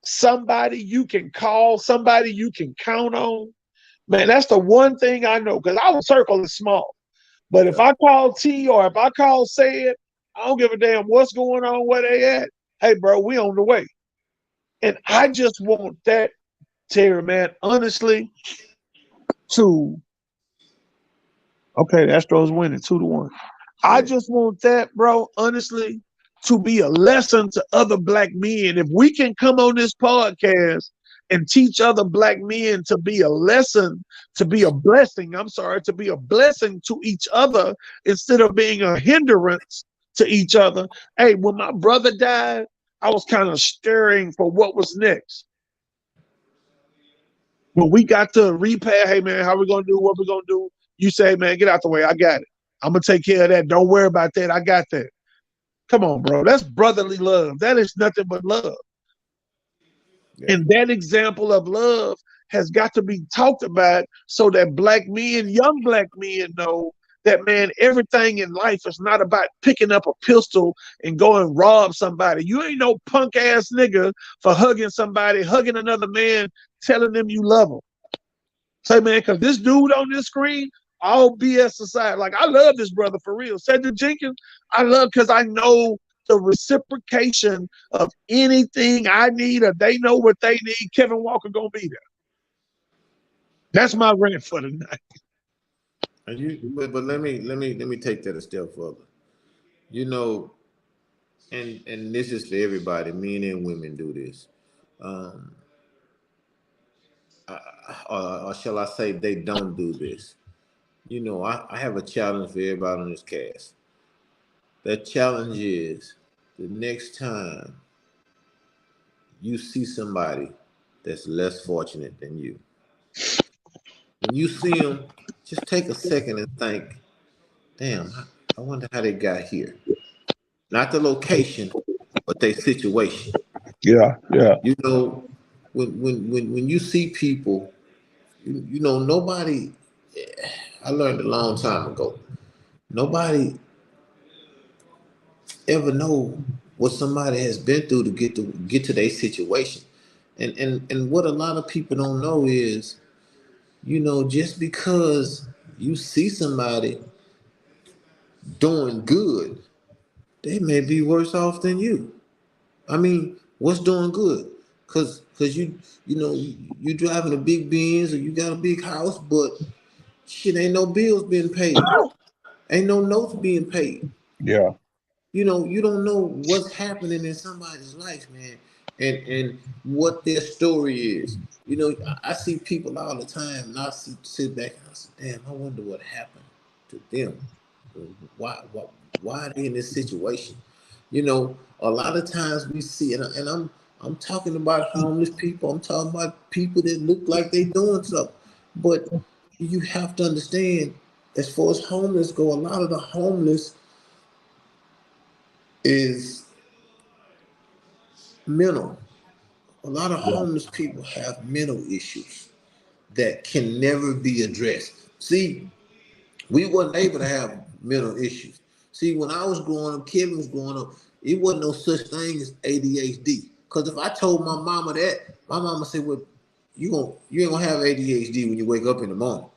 somebody you can call, somebody you can count on, man, that's the one thing I know. Because our circle is small. But if Yeah. I call T or if I call Said, I don't give a damn what's going on, where they at. Hey, bro, we on the way. And I just want that, Terry, man, honestly, to okay, the Astros winning 2-1. I Yeah. just want that, bro, honestly, to be a lesson to other black men. If we can come on this podcast and teach other black men to be a lesson, to be a blessing, to be a blessing to each other instead of being a hindrance to each other. Hey, when my brother died, I was kind of stirring for what was next. When we got to repair, hey man, how we gonna do what we gonna do? You say, man, get out the way. I got it. I'm gonna take care of that. Don't worry about that. I got that. Come on, bro. That's brotherly love. That is nothing but love. Yeah. And that example of love has got to be talked about so that black men, young black men, know that, man, everything in life is not about picking up a pistol and going rob somebody. You ain't no punk ass nigga for hugging somebody, hugging another man, telling them you love them. Say, man, because this dude on this screen, all BS aside, like, I love this brother for real. Cedric Jenkins, I love because I know the reciprocation of anything I need or they know what they need. Kevin Walker gonna be there. That's my rant for tonight. And but let me take that a step further. You know, and this is for everybody, men and women do this. Um, or shall I say, they don't do this. I have a challenge for everybody on this cast. That challenge is the next time you see somebody that's less fortunate than you, when you see them, just take a second and think, damn, I wonder how they got here. Not the location, but their situation. Yeah, yeah, You know, when you see people, nobody. I learned a long time ago. Nobody ever know what somebody has been through to get to their situation. And what a lot of people don't know is, just because you see somebody doing good, they may be worse off than you. I mean, what's doing good? Cause you driving a big Benz or you got a big house, but shit, ain't no bills being paid, ain't no notes being paid. yeah, You don't know what's happening in somebody's life, man, and what their story is. I see people all the time, and sit back and I say, damn, I wonder what happened to them. Why are they in this situation? A lot of times we see, and I'm talking about homeless people. I'm talking about people that look like they doing something, but you have to understand, as far as homeless go, a lot of the homeless is mental. A lot of yeah, homeless people have mental issues that can never be addressed. See, we weren't able to have mental issues. See, when I was growing up, Kevin was growing up, it wasn't no such thing as ADHD. Because if I told my mama that, my mama said, "Well, you ain't gonna have ADHD when you wake up in the morning,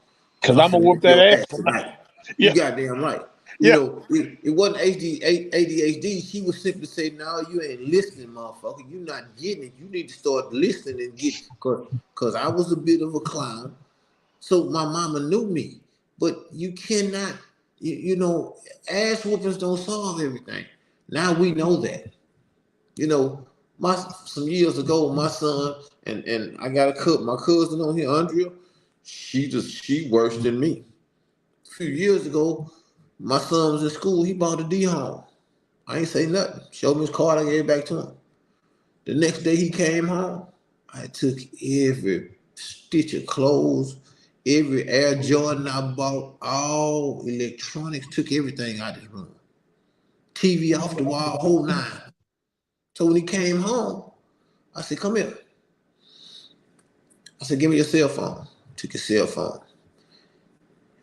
Cause because I'm I'm gonna finna whoop whoop that your ass. ass tonight." You Yeah, goddamn right. You yeah. know, it wasn't ADHD. She would simply say, "No, you ain't listening, motherfucker. You not getting it. You need to start listening and get." Cause I was a bit of a clown, so my mama knew me. But you cannot, you know, ass whoopings don't solve everything. Now we know that. You know, my some years ago, my son and I got a my cousin on here, Andrea. She worse than me. A few years ago, my son was in school. He bought a D home. I ain't say nothing. Showed me his card. I gave it back to him. The next day he came home. I took every stitch of clothes, every Air Jordan I bought, all electronics, took everything out of his room. TV off the wall, whole nine. So when he came home, I said, "Come here." I said, "Give me your cell phone." Took his cell phone.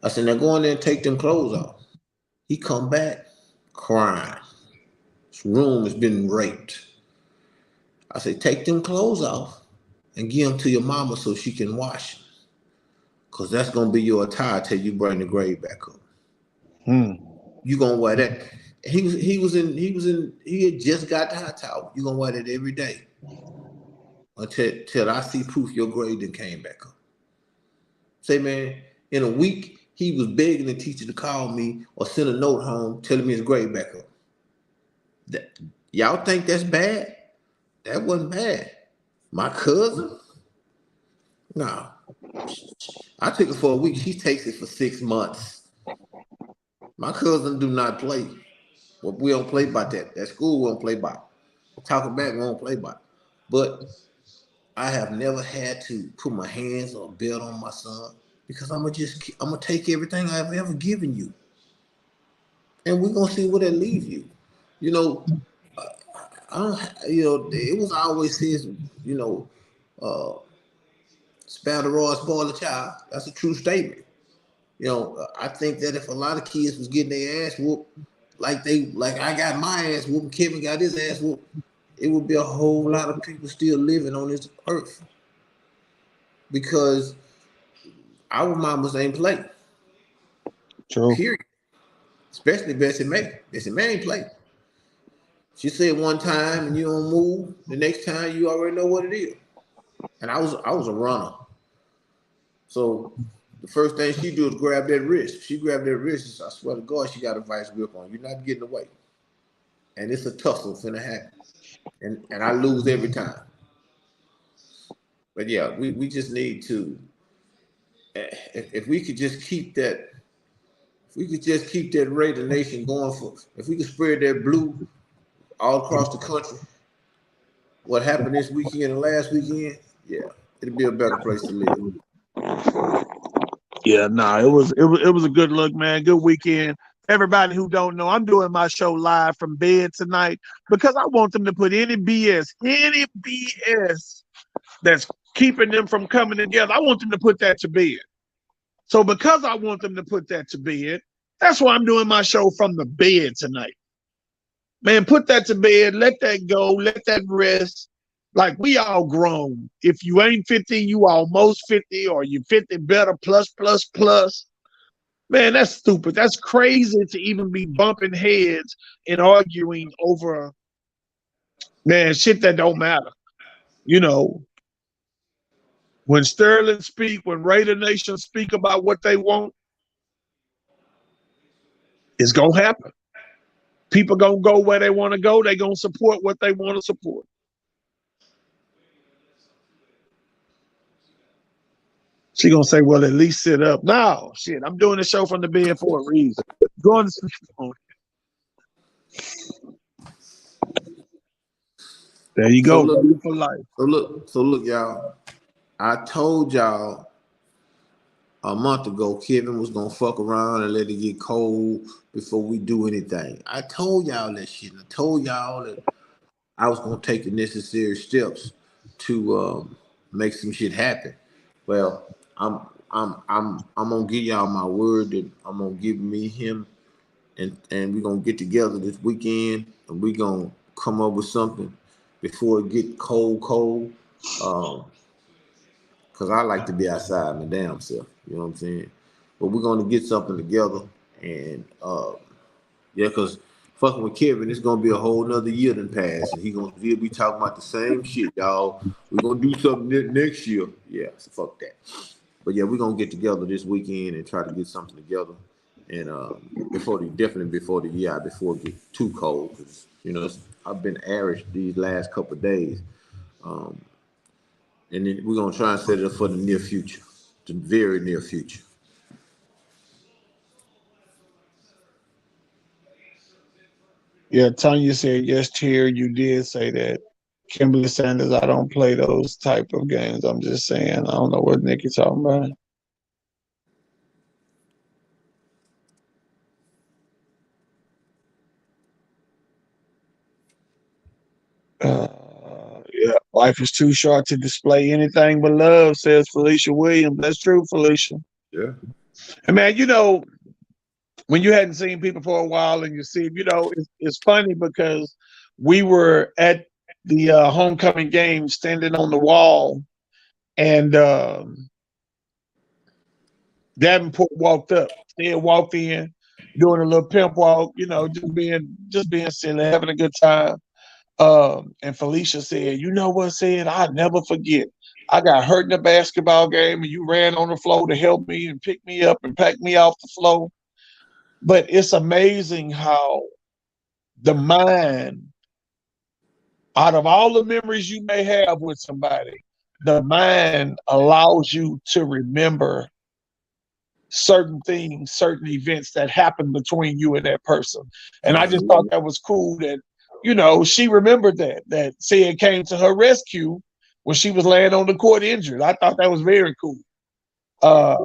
I said, "Now go in there and take them clothes off." He come back crying. His room has been raped. I said, "Take them clothes off and give them to your mama so she can wash them. Cause that's gonna be your attire till you bring the grade back up. Hmm. You gonna wear that." He had just got the hot towel. You gonna wear that every day until till I see proof your grade then came back up. Say, man, in a week he was begging the teacher to call me or send a note home telling me his grade back up. That, y'all think that's bad? That wasn't bad. My cousin, no. I took it for a week. She takes it for 6 months. My cousin do not play. Well, we don't play by that. At school, we don't play by. Talking back, we don't play by. But I have never had to put my hands or belt on my son because I'm gonna take everything I've ever given you, and we're gonna see where that leaves you. You know, I don't. You know, it was always says, you know, uh, spare the rod, spoil the child. That's a true statement. You know, I think that if a lot of kids was getting their ass whooped, like I got my ass whooped, Kevin got his ass whooped, it would be a whole lot of people still living on this earth because our mamas ain't play. True. Period. Especially Bessie Mae. Bessie Mae ain't play. She said one time and you don't move, the next time you already know what it is. And I was a runner. So the first thing she do is grab that wrist. She grabbed that wrist, I swear to God, she got a vice grip on. You're not getting away. And it's a tussle finna happen. And I lose every time. But yeah, we just need to if we could just keep that if we could just keep that Raider Nation going for if we could spread that blue all across the country, what happened this weekend and last weekend, yeah, it'd be a better place to live. Yeah, nah, it was a good look, man. Good weekend. Everybody who don't know, I'm doing my show live from bed tonight because I want them to put any BS that's keeping them from coming together. I want them to put that to bed. So because I want them to put that to bed, that's why I'm doing my show from the bed tonight. Man, put that to bed, let that go, let that rest. Like we all grown. If you ain't 50, you almost 50, or you 50 better, plus, plus, plus. Man, that's stupid. That's crazy to even be bumping heads and arguing over, man, shit that don't matter. You know, when Sterling speak, when Raider Nation speak about what they want, it's gonna happen. People gonna go where they want to go. They gonna support what they want to support. She gonna say, "Well, at least sit up." No, shit. I'm doing the show from the bed for a reason. Going to sleep on it. There you So go. look, Ready for life. so look, y'all. I told y'all a month ago Kevin was gonna fuck around and let it get cold before we do anything. I told y'all that shit. I told y'all that I was gonna take the necessary steps to make some shit happen. Well, I'm gonna give y'all my word that I'm gonna give me him and we're gonna get together this weekend, and we're gonna come up with something before it get cold. Um, Cause I like to be outside my damn self. You know what I'm saying? But we're gonna get something together, and yeah, cause fucking with Kevin, it's gonna be a whole nother year than pass, and he gonna still be talking about the same shit, y'all. We're gonna do something next year. Yeah, so fuck that. But yeah, we're gonna get together this weekend and try to get something together, and before the year, before it get too cold, cause I've been airish these last couple of days. Um, and then we're gonna try and set it up for the near future, the very near future. Yeah, Tanya said yes, Chair. You did say that. Kimberly Sanders, I don't play those type of games. I'm just saying. I don't know what Nikki talking about. Yeah, life is too short to display anything but love, says Felicia Williams. That's true, Felicia. Yeah. And man, when you hadn't seen people for a while and you see, it's funny because we were at the homecoming game standing on the wall, and Davenport walked up. They walked in, doing a little pimp walk, just being silly, having a good time. And Felicia said, "You know what?" Said, "I never forget. I got hurt in a basketball game, and you ran on the floor to help me and pick me up and pack me off the floor." But it's amazing how the mind, out of all the memories you may have with somebody, the mind allows you to remember certain things, certain events that happened between you and that person. And I just thought Absolutely. that was cool that, she remembered that said came to her rescue when she was laying on the court injured. I thought that was very cool. Uh,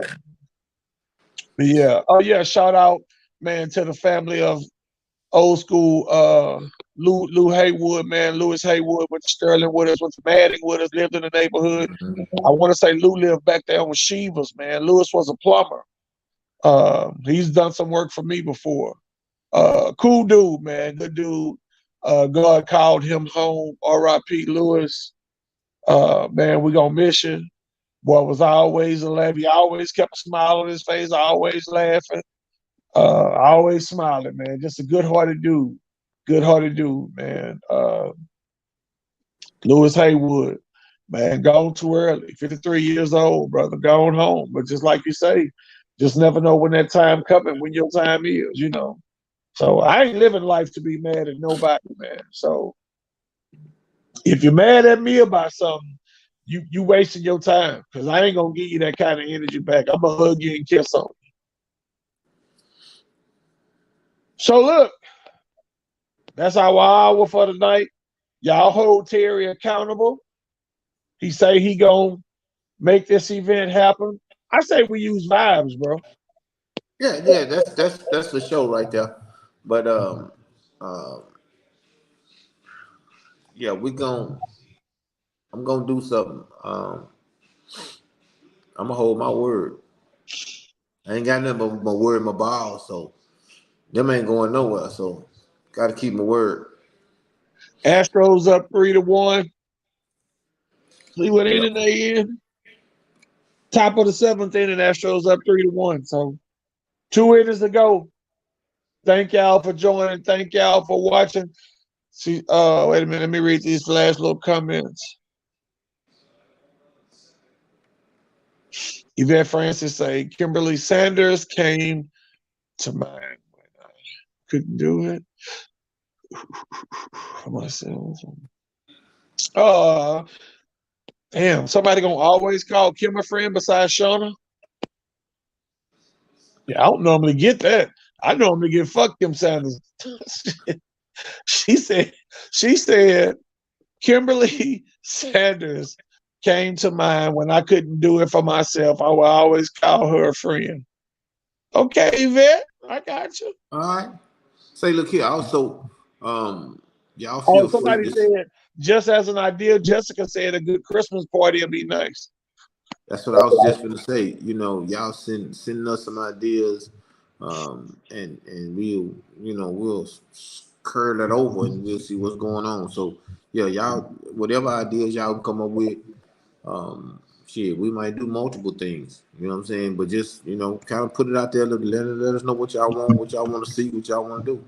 yeah. Oh, yeah. Shout out, man, to the family of old school Lou Haywood, man. Lewis Haywood went to Sterling with us, went to Madding with us, lived in the neighborhood. I want to say Lou lived back there on Shivas, man. Lewis was a plumber. He's done some work for me before. Cool dude, man. Good dude. God called him home. R.I.P. Lewis. Man, we gonna miss you. Boy was always a laugh. He always kept a smile on his face, always laughing, always smiling, man. Just a good-hearted dude. Good-hearted dude, man. Lewis Haywood, man, gone too early. 53 years old, brother, gone home. But just like you say, just never know when that time coming, when your time is. So I ain't living life to be mad at nobody, man. So if you're mad at me about something, you wasting your time because I ain't gonna give you that kind of energy back. I'm gonna hug you and kiss on you. So look, that's our hour for tonight. Y'all hold Terry accountable. He say he gonna make this event happen. I say we use vibes, bro. Yeah. That's the show right there. But uh, yeah, I'm gonna do something. I'm gonna hold my word. I ain't got nothing but my word in my ball, so them ain't going nowhere. So gotta keep my word. Astros up 3-1. See what Yep. inning they in. Top of the seventh inning, Astros up 3-1. So 2 innings to go. Thank y'all for joining. Thank y'all for watching. See, wait a minute. Let me read these last little comments. Yvette Francis say Kimberly Sanders came to mind when I couldn't do it. For myself. Uh, damn. Somebody gonna always call Kim a friend besides Shauna? Yeah, I don't normally get that. I normally get fuck Kim Sanders. she said. She said Kimberly Sanders came to mind when I couldn't do it for myself. I would always call her a friend. Okay, Yvette, I got you. All right. Say, look here. Also, y'all Oh, feel free somebody to. said, just as an idea, Jessica said a good Christmas party would be nice. That's what I was just gonna say. Y'all send us some ideas. and we'll curl that over and we'll see what's going on. So yeah, y'all, whatever ideas y'all can come up with, shit, we might do multiple things. You know what I'm saying? But just kind of put it out there. Let us know what y'all want, what y'all want to see, what y'all want to do.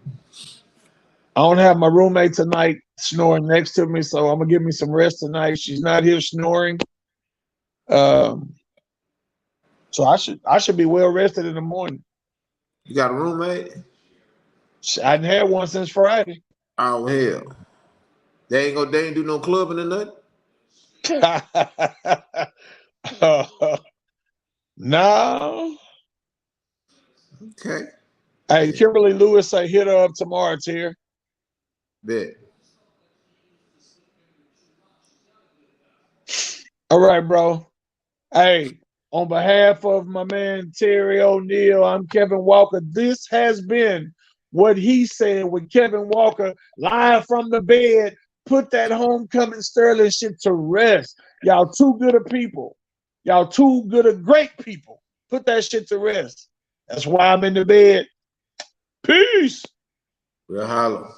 I don't have my roommate tonight snoring next to me, so I'm gonna give me some rest tonight. She's not here snoring. So I should be well rested in the morning. You got a roommate? I hadn't had one since Friday. Oh hell, they ain't do no clubbing or nothing. No. Okay. Hey, Yeah. Kimberly Lewis say hit her up tomorrow, it's here. Bet. All right, bro. Hey, on behalf of my man Terry O'Neill, I'm Kevin Walker. This has been What He Said with Kevin Walker, live from the bed. Put that homecoming Sterling shit to rest. Y'all too good of people. Y'all too good of great people. Put that shit to rest. That's why I'm in the bed. Peace. Real holla.